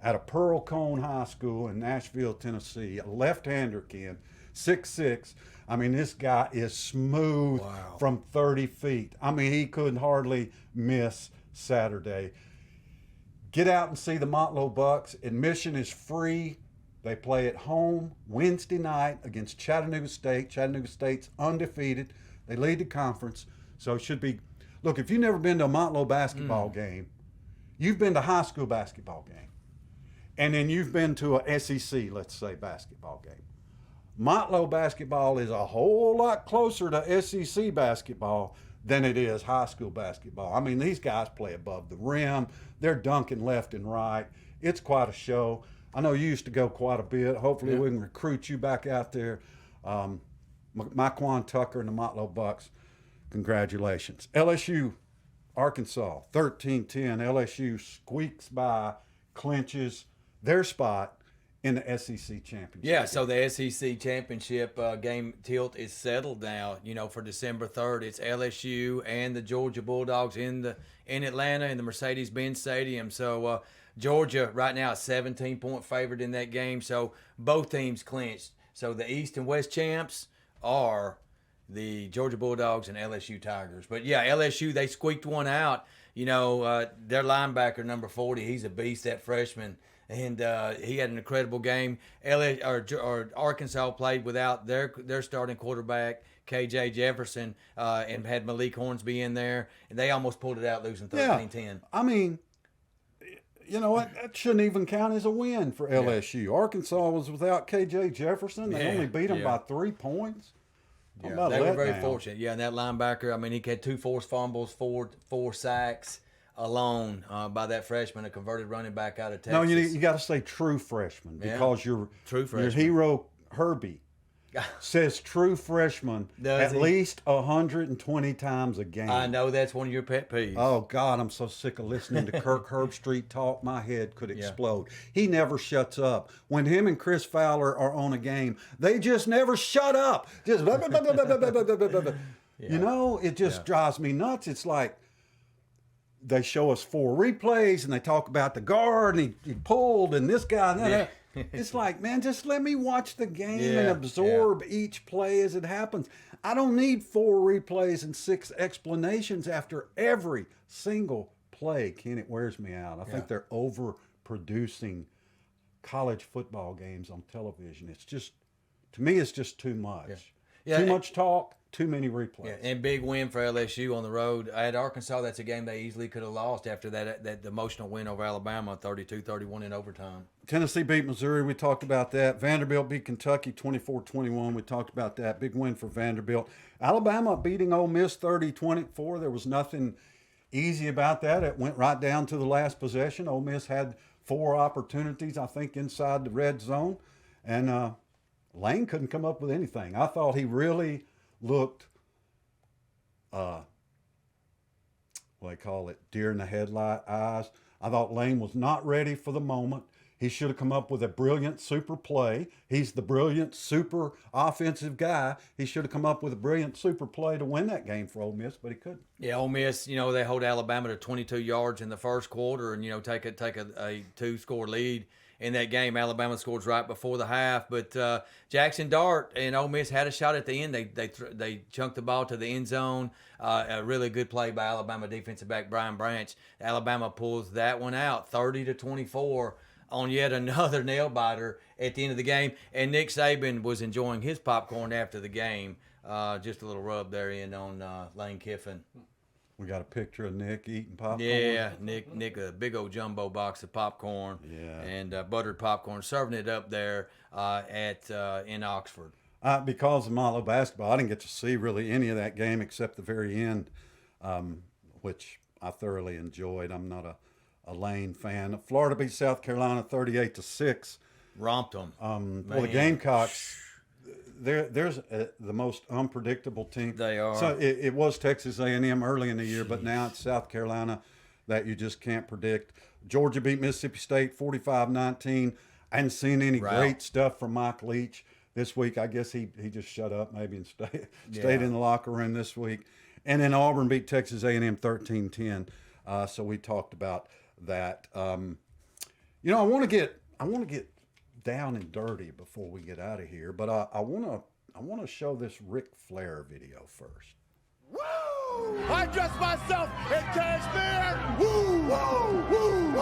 at a Pearl Cone High School in Nashville, Tennessee, a left-hander kid, 6'6". I mean, this guy is smooth from 30 feet. I mean, he couldn't hardly miss Saturday. Get out and see the Motlow Bucks. Admission is free. They play at home Wednesday night against Chattanooga State. Chattanooga State's undefeated. They lead the conference, so it should be. Look, if you've never been to a Motlow basketball game, you've been to a high school basketball game, and then you've been to a SEC, let's say, basketball game. Motlow basketball is a whole lot closer to SEC basketball than it is high school basketball. I mean, these guys play above the rim. They're dunking left and right. It's quite a show. I know you used to go quite a bit. Hopefully we can recruit you back out there. Maquan Tucker and the Motlow Bucks, congratulations. LSU, Arkansas, 13-10. LSU squeaks by, clinches their spot in the SEC championship. Yeah, so the SEC championship game tilt is settled now. You know, for December 3rd, it's LSU and the Georgia Bulldogs in Atlanta in the Mercedes-Benz Stadium. So Georgia right now is 17-point favorite in that game. So both teams clinched. So the East and West champs are the Georgia Bulldogs and LSU Tigers. But yeah, LSU, they squeaked one out. You know, their linebacker, number 40, he's a beast, that freshman. And he had an incredible game. Arkansas played without their starting quarterback, KJ Jefferson, and had Malik Hornsby in there. And they almost pulled it out, losing 13-10. Yeah. I mean, you know what? That shouldn't even count as a win for LSU. Yeah. Arkansas was without KJ Jefferson. They only beat them by 3 points. Yeah, they were very fortunate. Yeah, and that linebacker, I mean, he had 2 forced fumbles, four sacks alone by that freshman, a converted running back out of Texas. No, you got to say true freshman because your hero, Herbie, says true freshman at least 120 times a game. I know that's one of your pet peeves. Oh, God, I'm so sick of listening to Kirk Herbstreit talk. My head could explode. He never shuts up. When him and Chris Fowler are on a game, they just never shut up. Just blah, blah, blah, blah, blah, blah, blah, blah, blah. You know, it just drives me nuts. It's like they show us 4 replays and they talk about the guard and he pulled and this guy and that. It's like, man, just let me watch the game and absorb each play as it happens. I don't need 4 replays and 6 explanations after every single play. Ken, it wears me out. I think they're overproducing college football games on television. It's just, to me, it's just too much. Too much talk. Too many replays. Yeah, and big win for LSU on the road. At Arkansas, that's a game they easily could have lost after that emotional win over Alabama, 32-31 in overtime. Tennessee beat Missouri. We talked about that. Vanderbilt beat Kentucky 24-21. We talked about that. Big win for Vanderbilt. Alabama beating Ole Miss 30-24. There was nothing easy about that. It went right down to the last possession. Ole Miss had 4 opportunities, I think, inside the red zone. And Lane couldn't come up with anything. I thought he really looked, what they call it, deer in the headlight eyes. I thought Lane was not ready for the moment. He should have come up with a brilliant super play. He's the brilliant super offensive guy. He should have come up with a brilliant super play to win that game for Ole Miss, but he couldn't. Yeah, Ole Miss, you know, they hold Alabama to 22 yards in the first quarter and, you know, take a 2-score lead. In that game, Alabama scores right before the half, but Jackson Dart and Ole Miss had a shot at the end. They chunked the ball to the end zone. A really good play by Alabama defensive back Brian Branch. Alabama pulls that one out, 30-24 on yet another nail biter at the end of the game. And Nick Saban was enjoying his popcorn after the game. Just a little rub there in on Lane Kiffin. We got a picture of Nick eating popcorn. Yeah, Nick, a big old jumbo box of popcorn and buttered popcorn, serving it up there in Oxford. Because of Motlow basketball, I didn't get to see really any of that game except the very end, which I thoroughly enjoyed. I'm not a Lane fan. Florida beat South Carolina 38-6. Romped them. Well, the Gamecocks, there's the most unpredictable team. They are. So it was Texas A&M early in the year, but now it's South Carolina that you just can't predict. Georgia beat Mississippi State 45-19. I hadn't seen any great stuff from Mike Leach this week. I guess he just shut up maybe and stayed in the locker room this week. And then Auburn beat Texas A&M 13-10. So we talked about that I want to get down and dirty before we get out of here, but I want to show this Ric Flair video first. Woo! I dress myself in cashmere. Woo! Woo! Woo!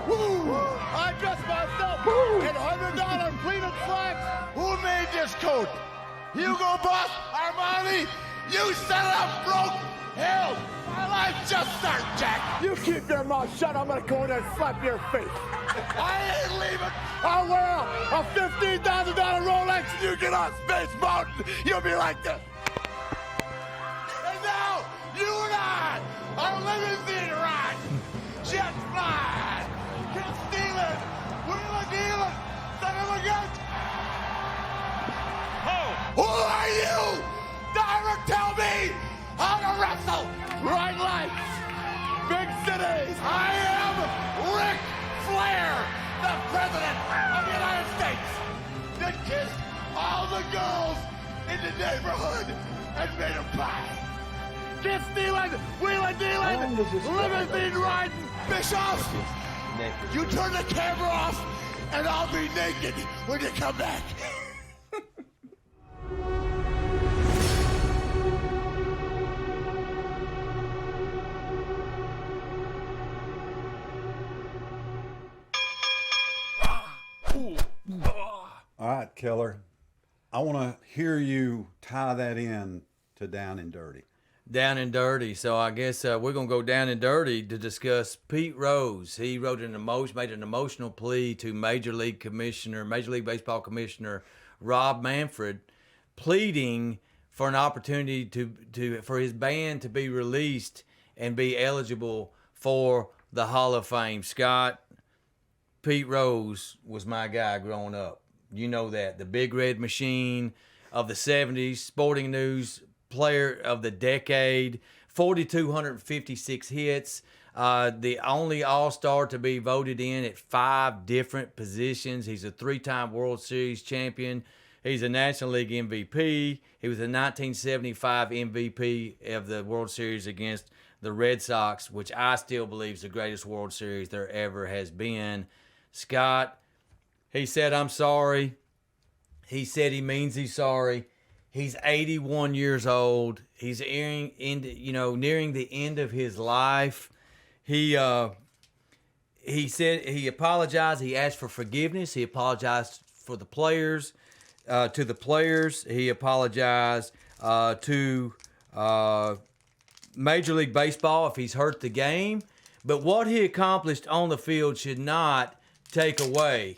Woo! Woo! I dress myself in $100 pleated slacks. Who made this coat? Hugo Boss, Armani. You set it up, broke. Hell, my life just started, Jack. You keep your mouth shut. I'm gonna go in there and slap your face. I ain't leaving. I'll wear a $15,000 Rolex and you get on Space Mountain. You'll be like this. And now, you and I are limousine riding, jet flying, get stealing, wheeling dealing, son of a gun. Oh. Who are you? Never tell me how to wrestle. Right lights, big cities. I am Ric Flair, the President of the United States, that kissed all the girls in the neighborhood and made them pie. Get stealing, wheeling dealing, limousine riding, Bischoff. You turn the camera off, and I'll be naked when you come back. All right, Keller. I want to hear you tie that in to Down and Dirty. Down and dirty. So I guess we're gonna go down and dirty to discuss Pete Rose. He made an emotional plea to Major League Baseball Commissioner Rob Manfred, pleading for an opportunity for his band to be released and be eligible for the Hall of Fame. Scott, Pete Rose was my guy growing up. You know that. The Big Red Machine of the 70s, Sporting News Player of the Decade, 4,256 hits, the only All-Star to be voted in at 5 different positions. He's a 3-time World Series champion. He's a National League MVP. He was a 1975 MVP of the World Series against the Red Sox, which I still believe is the greatest World Series there ever has been. Scott, he said, I'm sorry. He said he means he's sorry. He's 81 years old. He's nearing the end of his life. He said he apologized. He asked for forgiveness. He apologized for the players, to the players. He apologized to Major League Baseball if he's hurt the game. But what he accomplished on the field should not take away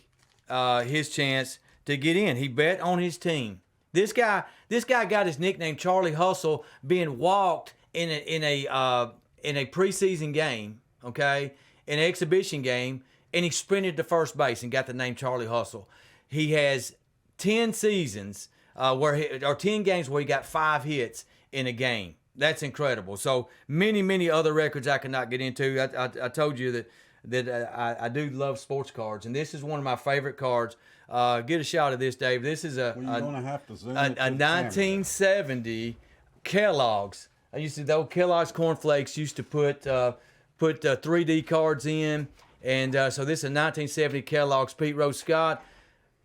his chance to get in. He bet on his team. This guy got his nickname Charlie Hustle being walked in a preseason game, okay, an exhibition game, and he sprinted to first base and got the name Charlie Hustle. He has 10 seasons 10 games where he got 5 hits in a game. That's incredible. So many other records I cannot get into. I told you that I do love sports cards, and this is one of my favorite cards. Get a shot of this, Dave. This is a 1970 Kellogg's. The old Kellogg's cornflakes used to put 3D cards in, and so this is a 1970 Kellogg's. Pete Rose. Scott,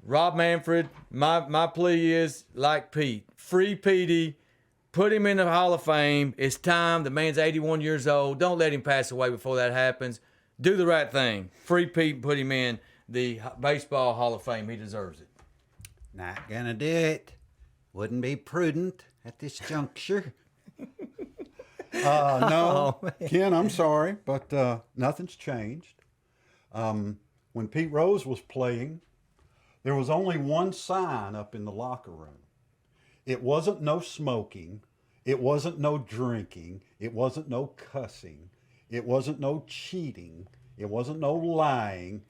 Rob Manfred. My plea is like Pete, free Petey. Put him in the Hall of Fame. It's time. The man's 81 years old. Don't let him pass away before that happens. Do the right thing. Free Pete and put him in the Baseball Hall of Fame. He deserves it. Not gonna do it. Wouldn't be prudent at this juncture. No, Ken, I'm sorry, but nothing's changed. When Pete Rose was playing, there was only one sign up in the locker room. It wasn't no smoking. It wasn't no drinking. It wasn't no cussing. It wasn't no cheating. It wasn't no lying.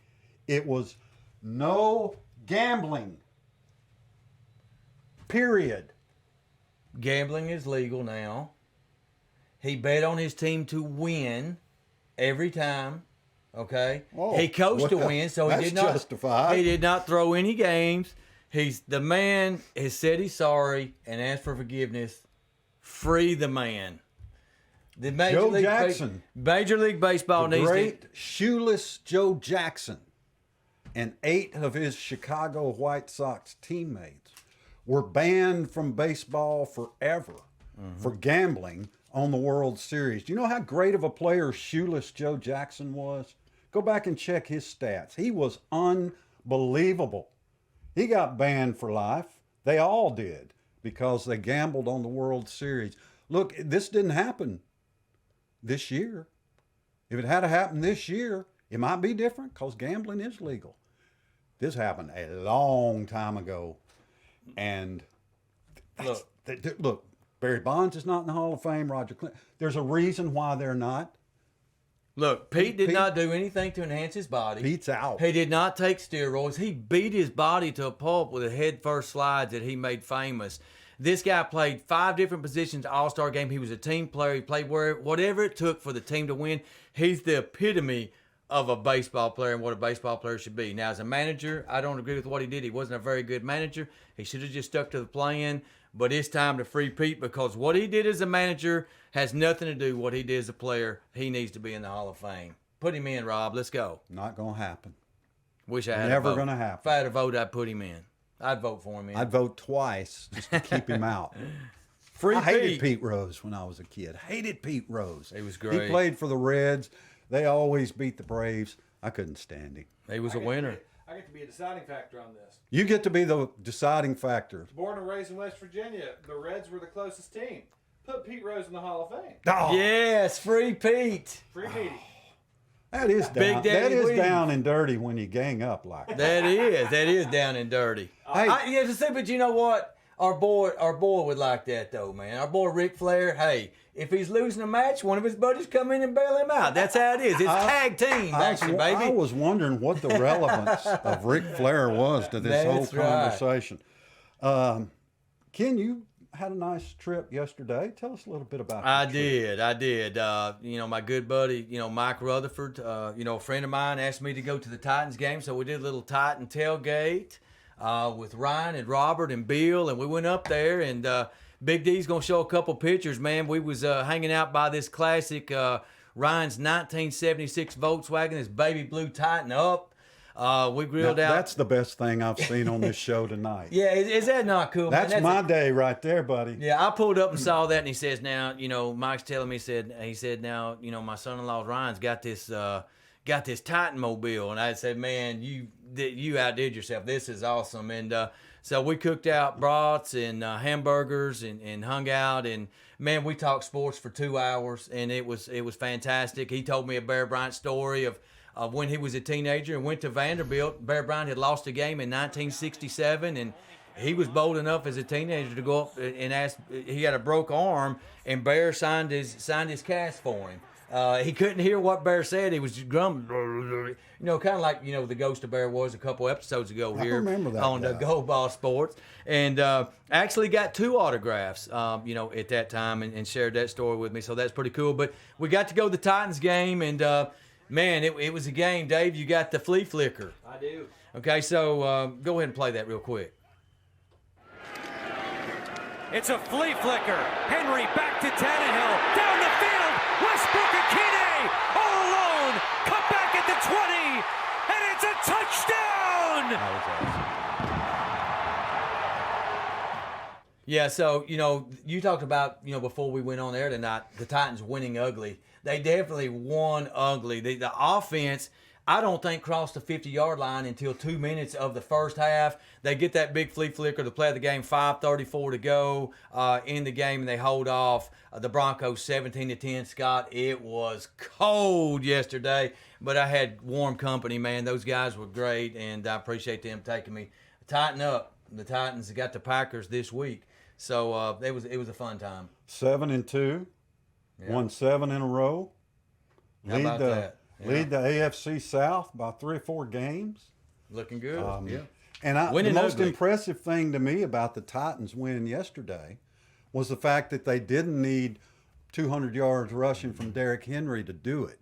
It was no gambling. Period. Gambling is legal now. He bet on his team to win every time. Okay. Oh, he coached to win, so he that's did not justified. He did not throw any games. The man has said he's sorry and asked for forgiveness. Free the man. The Major Joe League Jackson. Major League Baseball The needs great shoeless Joe Jackson and 8 of his Chicago White Sox teammates were banned from baseball forever for gambling on the World Series. Do you know how great of a player shoeless Joe Jackson was? Go back and check his stats. He was unbelievable. He got banned for life. They all did because they gambled on the World Series. Look, this didn't happen this year. If it had to happen this year, it might be different because gambling is legal. This happened a long time ago. And look, Barry Bonds is not in the Hall of Fame. Roger Clemens. There's a reason why they're not. Look, Pete did not do anything to enhance his body. Pete's out. He did not take steroids. He beat his body to a pulp with a head-first slides that he made famous. This guy played 5 different positions All-Star game. He was a team player. He played whatever it took for the team to win. He's the epitome of a baseball player and what a baseball player should be. Now, as a manager, I don't agree with what he did. He wasn't a very good manager. He should have just stuck to the plan. But it's time to free Pete because what he did as a manager has nothing to do with what he did as a player. He needs to be in the Hall of Fame. Put him in, Rob. Let's go. Not going to happen. Wish I had Never a vote. going to happen. If I had a vote, I'd put him in. I'd vote for him in. I'd vote twice just to keep him out. Free I hated Pete. Pete Rose when I was a kid. Hated Pete Rose. He was great. He played for the Reds. They always beat the Braves. I couldn't stand him. He was a winner. I get to be a deciding factor on this. You get to be the deciding factor. Born and raised in West Virginia, the Reds were the closest team. Put Pete Rose in the Hall of Fame. Oh, Yes, free Pete. Free Petey. that is Big down. Daddy That is Weave. down and dirty when you gang up like that. That is down and dirty. Hey. But you know what? Our boy would like that though, man. Our boy Ric Flair. Hey, if he's losing a match, one of his buddies come in and bail him out. That's how it is. It's tag team action, baby. I was wondering what the relevance of Ric Flair was to this That's whole right. conversation. Ken, you had a nice trip yesterday. Tell us a little bit about I your trip. did. My good buddy, Mike Rutherford, a friend of mine asked me to go to the Titans game, so we did a little Titan tailgate with Ryan and Robert and Bill, and we went up there, and Big D's going to show a couple pictures, man. We was hanging out by this classic Ryan's 1976 Volkswagen, this baby blue Titan up. We grilled out. That's the best thing I've seen on this show tonight. Yeah, is that not cool, man? That's my day right there, buddy. Yeah, I pulled up and saw that, and he says, now, Mike's telling me, he said, now, my son-in-law Ryan's got this Titan mobile, and I said, man, you outdid yourself. This is awesome, and so we cooked out brats and hamburgers and hung out, and man, we talked sports for 2 hours, and it was fantastic. He told me a Bear Bryant story of when he was a teenager and went to Vanderbilt. Bear Bryant had lost a game in 1967, and he was bold enough as a teenager to go up and ask. He had a broke arm, and Bear signed his cast for him. He couldn't hear what Bear said. He was just grumbling, kind of like the Ghost of Bear was a couple episodes ago here remember that on the guy. Gold Ball Sports, and actually got 2 autographs, at that time, and shared that story with me. So that's pretty cool. But we got to go to the Titans game, and man, it was a game. Dave, you got the flea flicker. I do. Okay, so go ahead and play that real quick. It's a flea flicker. Henry back to Tannehill. Down the field. Westbrook Akine all alone. Cut back at the 20. And it's a touchdown. That was awesome. Yeah, so, you talked about, before we went on there tonight, the Titans winning ugly. They definitely won ugly. The offense, I don't think, crossed the 50-yard line until 2 minutes of the first half. They get that big flea flicker to play the game, 5:34 to go in the game, and they hold off the Broncos 17-10. Scott, it was cold yesterday, but I had warm company, man. Those guys were great, and I appreciate them taking me. Tighten up. The Titans got the Packers this week. So it was a fun time. 7-2, won 7 in a row. How about that? Yeah. Lead the AFC South by 3 or 4 games. Looking good. Yeah. And the Winning most ugly. impressive thing to me about the Titans win yesterday was the fact that they didn't need 200 yards rushing from Derrick Henry to do it.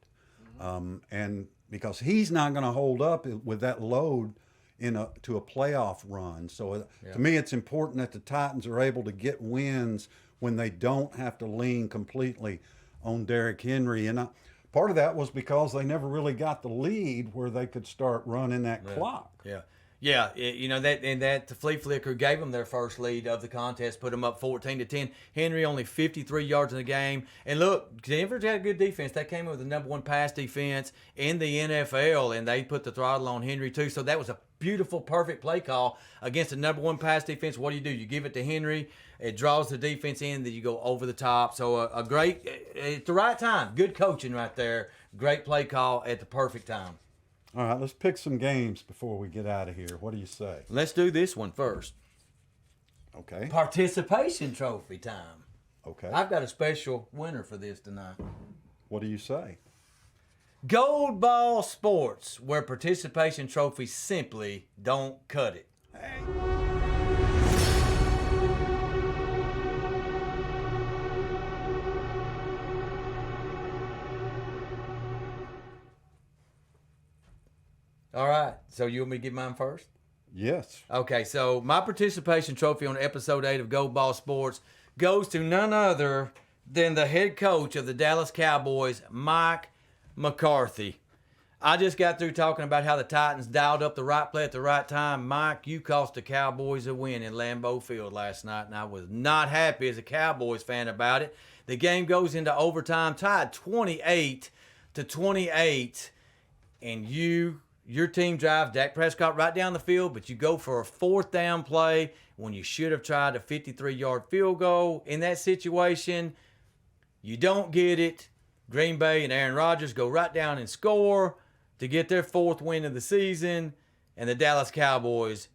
And because he's not going to hold up with that load to a playoff run. So to me, it's important that the Titans are able to get wins when they don't have to lean completely on Derrick Henry. And part of that was because they never really got the lead where they could start running that clock. Yeah. Yeah, that the flea flicker gave them their first lead of the contest, put them up 14-10. Henry only 53 yards in the game. And look, Denver's got a good defense. They came in with the number one pass defense in the NFL, and they put the throttle on Henry too. So that was a beautiful, perfect play call against the number one pass defense. What do? You give it to Henry. It draws the defense in, then you go over the top. So a great, at the right time, good coaching right there. Great play call at the perfect time. All right, let's pick some games before we get out of here. What do you say? Let's do this one first. Okay. Participation trophy time. Okay. I've got a special winner for this tonight. What do you say? Gold Ball Sports, where participation trophies simply don't cut it. All right, so you want me to give mine first? Yes. Okay, so my participation trophy on episode 8 of Gold Ball Sports goes to none other than the head coach of the Dallas Cowboys, Mike McCarthy. I just got through talking about how the Titans dialed up the right play at the right time. Mike, you cost the Cowboys a win in Lambeau Field last night, and I was not happy as a Cowboys fan about it. The game goes into overtime, tied 28-28, and your team drives Dak Prescott right down the field, but you go for a fourth down play when you should have tried a 53-yard field goal. In that situation, you don't get it. Green Bay and Aaron Rodgers go right down and score to get their fourth win of the season, and the Dallas Cowboys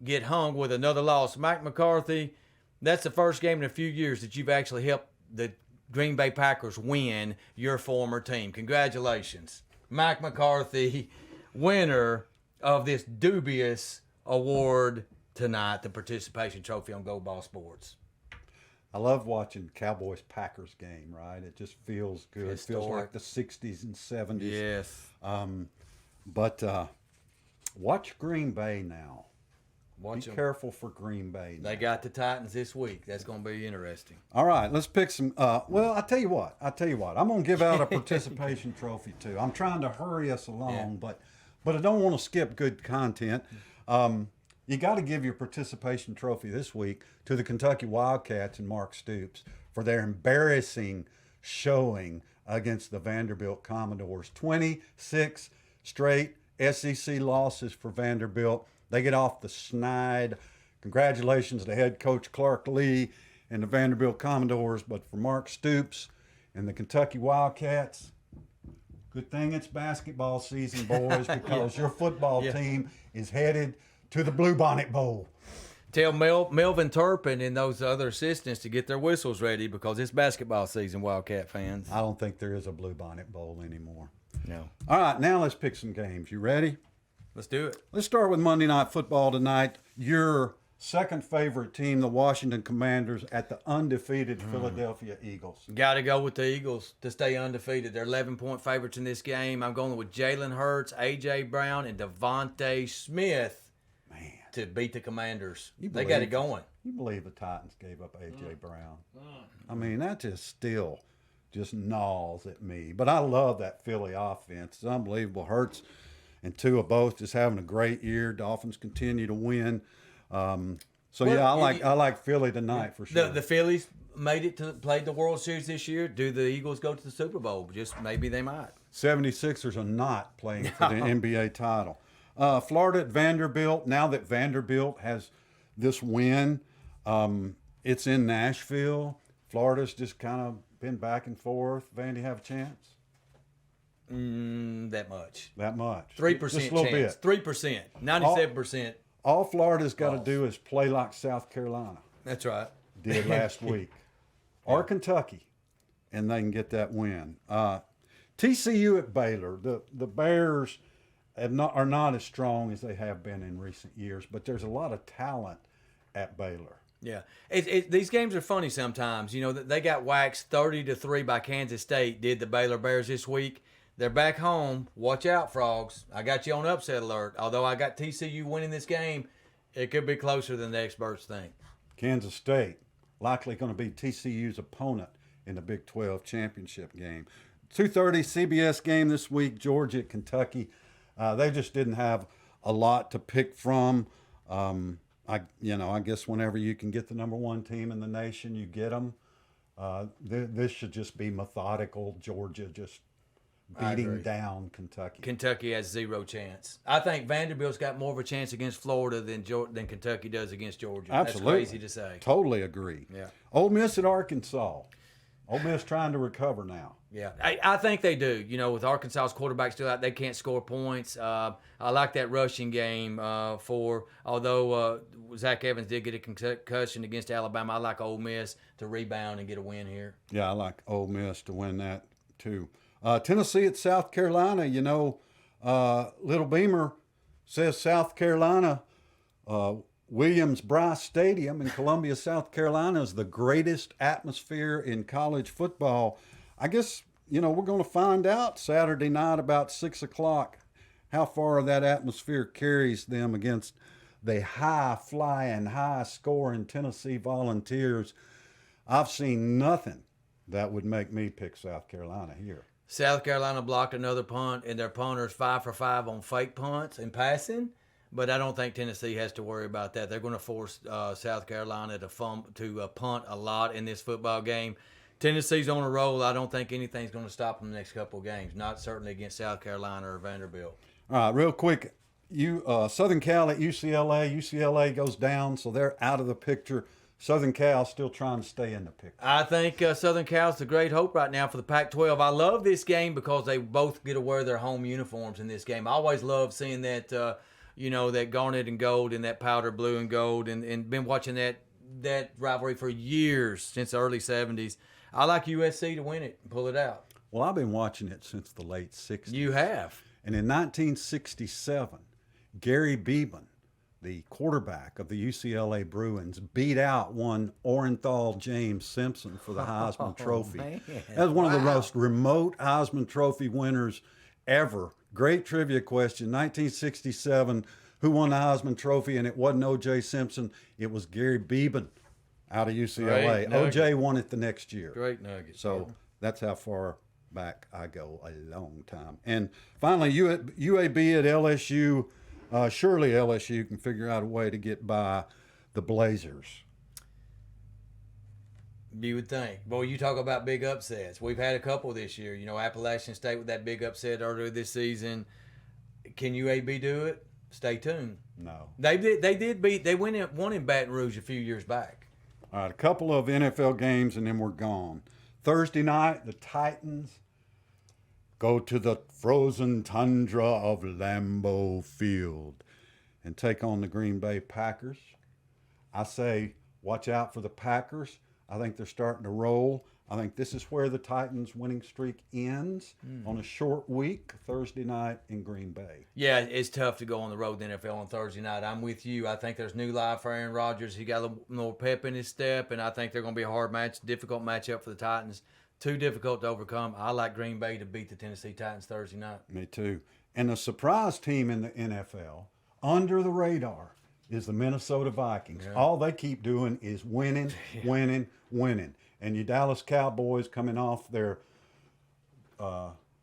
get hung with another loss. Mike McCarthy, that's the first game in a few years that you've actually helped the Green Bay Packers win your former team. Congratulations. Mike McCarthy, winner of this dubious award tonight, the participation trophy on Gold Ball Sports. I love watching Cowboys-Packers game, right? It just feels good. Historic. It feels like the 60s and 70s. Yes. But watch Green Bay now. Watch Be 'em. careful for Green Bay now. They got the Titans this week. That's going to be interesting. All right, let's pick some. Well, I tell you what. I'm going to give out a participation trophy too. I'm trying to hurry us along, but I don't want to skip good content. You got to give your participation trophy this week to the Kentucky Wildcats and Mark Stoops for their embarrassing showing against the Vanderbilt Commodores. 26 straight SEC losses for Vanderbilt. They get off the schneid. Congratulations to head coach Clark Lee and the Vanderbilt Commodores. But for Mark Stoops and the Kentucky Wildcats, good thing it's basketball season, boys, because your football team is headed to the Bluebonnet Bowl. Tell Melvin Turpin and those other assistants to get their whistles ready because it's basketball season, Wildcat fans. I don't think there is a Bluebonnet Bowl anymore. No. All right, now let's pick some games. You ready? Let's do it. Let's start with Monday Night Football tonight. Your second favorite team, the Washington Commanders, at the undefeated Philadelphia Eagles. Got to go with the Eagles to stay undefeated. They're 11-point favorites in this game. I'm going with Jalen Hurts, A.J. Brown, and Devontae Smith to beat the Commanders. They got it going. You believe the Titans gave up A.J. Brown? I mean, that just still just gnaws at me. But I love that Philly offense. It's unbelievable. Hurts and Tua both just having a great year. Dolphins continue to win. I like Philly tonight for sure. The Phillies played the World Series this year. Do the Eagles go to the Super Bowl? Just maybe they might. 76ers are not playing for the NBA title. Florida at Vanderbilt. Now that Vanderbilt has this win, it's in Nashville. Florida's just kind of been back and forth. Vandy have a chance? That much. 3% Just a little chance. bit. 3%. 97%. All Florida's got to do is play like South Carolina That's right. did last week, or Kentucky, and they can get that win. TCU at Baylor. The Bears are not as strong as they have been in recent years, but there's a lot of talent at Baylor. Yeah, these games are funny sometimes. You know, they got waxed 30-3 by Kansas State. Did the Baylor Bears this week? They're back home. Watch out, Frogs. I got you on upset alert. Although I got TCU winning this game, it could be closer than the experts think. Kansas State likely going to be TCU's opponent in the Big 12 championship game. 2:30 CBS game this week, Georgia at Kentucky. They just didn't have a lot to pick from. I guess whenever you can get the number one team in the nation, you get them. This should just be methodical. Georgia just beating down Kentucky. Kentucky has zero chance. I think Vanderbilt's got more of a chance against Florida than Kentucky does against Georgia. Absolutely. That's crazy to say. Totally agree. Yeah. Ole Miss at Arkansas. Ole Miss trying to recover now. Yeah, I think they do. With Arkansas's quarterback still out, they can't score points. I like that rushing game although Zach Evans did get a concussion against Alabama, I like Ole Miss to rebound and get a win here. Yeah, I like Ole Miss to win that too. Tennessee at South Carolina. Little Beamer says South Carolina, Williams-Brice Stadium in Columbia, South Carolina is the greatest atmosphere in college football. I guess, we're going to find out Saturday night about 6 o'clock how far that atmosphere carries them against the high-flying, high-scoring Tennessee Volunteers. I've seen nothing that would make me pick South Carolina here. South Carolina blocked another punt, and their punter's 5 for 5 on fake punts and passing. But I don't think Tennessee has to worry about that. They're going to force South Carolina to punt a lot in this football game. Tennessee's on a roll. I don't think anything's going to stop them the next couple of games. Not certainly against South Carolina or Vanderbilt. All right, real quick. Southern Cal at UCLA. UCLA goes down, so they're out of the picture. Southern Cal still trying to stay in the picture. I think Southern Cal's the great hope right now for the Pac-12. I love this game because they both get to wear their home uniforms in this game. I always love seeing that, that garnet and gold and that powder blue and gold, and been watching that rivalry for years, since the early 70s. I like USC to win it and pull it out. Well, I've been watching it since the late 60s. You have. And in 1967, Gary Beban, the quarterback of the UCLA Bruins, beat out one Orenthal James Simpson for the Heisman Trophy. Man. That was one of the most remote Heisman Trophy winners ever. Great trivia question. 1967, who won the Heisman Trophy? And it wasn't O.J. Simpson. It was Gary Beban out of UCLA. O.J. won it the next year. Great nugget. So that's how far back I go, a long time. And finally, UAB at LSU. Surely LSU can figure out a way to get by the Blazers. You would think. Boy, you talk about big upsets. We've had a couple this year. Appalachian State with that big upset earlier this season. Can UAB do it? Stay tuned. No. They won in Baton Rouge a few years back. All right, a couple of NFL games and then we're gone. Thursday night, the Titans go to the frozen tundra of Lambeau Field and take on the Green Bay Packers. I say watch out for the Packers. I think they're starting to roll. I think this is where the Titans' winning streak ends on a short week, Thursday night in Green Bay. Yeah, it's tough to go on the road in the NFL on Thursday night. I'm with you. I think there's new life for Aaron Rodgers. He got a little more pep in his step, and I think they're going to be a difficult matchup for the Titans. Too difficult to overcome. I like Green Bay to beat the Tennessee Titans Thursday night. Me too. And the surprise team in the NFL, under the radar, is the Minnesota Vikings. Yeah. All they keep doing is winning, winning. And you Dallas Cowboys coming off their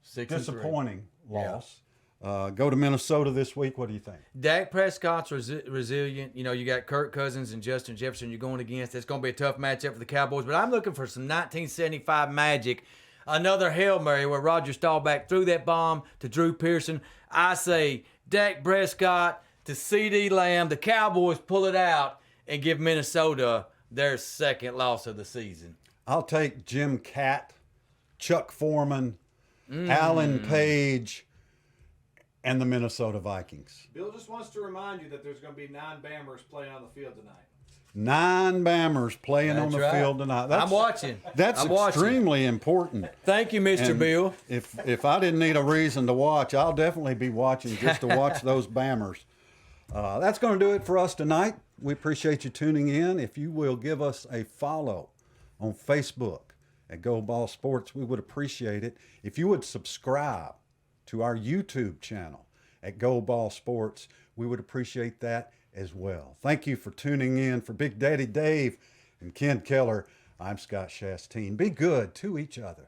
disappointing loss. Yeah. Go to Minnesota this week. What do you think? Dak Prescott's resilient. You got Kirk Cousins and Justin Jefferson you're going against. It's going to be a tough matchup for the Cowboys. But I'm looking for some 1975 magic. Another Hail Mary where Roger Staubach threw that bomb to Drew Pearson. I say Dak Prescott to CeeDee Lamb. The Cowboys pull it out and give Minnesota their second loss of the season. I'll take Jim Catt, Chuck Foreman, Alan Page, and the Minnesota Vikings. Bill just wants to remind you that there's going to be 9 Bammers playing on the field tonight. 9 Bammers playing on the field tonight. I'm watching. That's extremely important. Thank you, Mr. Bill. If I didn't need a reason to watch, I'll definitely be watching just to watch those Bammers. That's going to do it for us tonight. We appreciate you tuning in. If you will give us a follow on Facebook at Go Ball Sports, we would appreciate it. If you would subscribe to our YouTube channel at Go Ball Sports, we would appreciate that as well. Thank you for tuning in. For Big Daddy Dave and Ken Keller, I'm Scott Chastain. Be good to each other.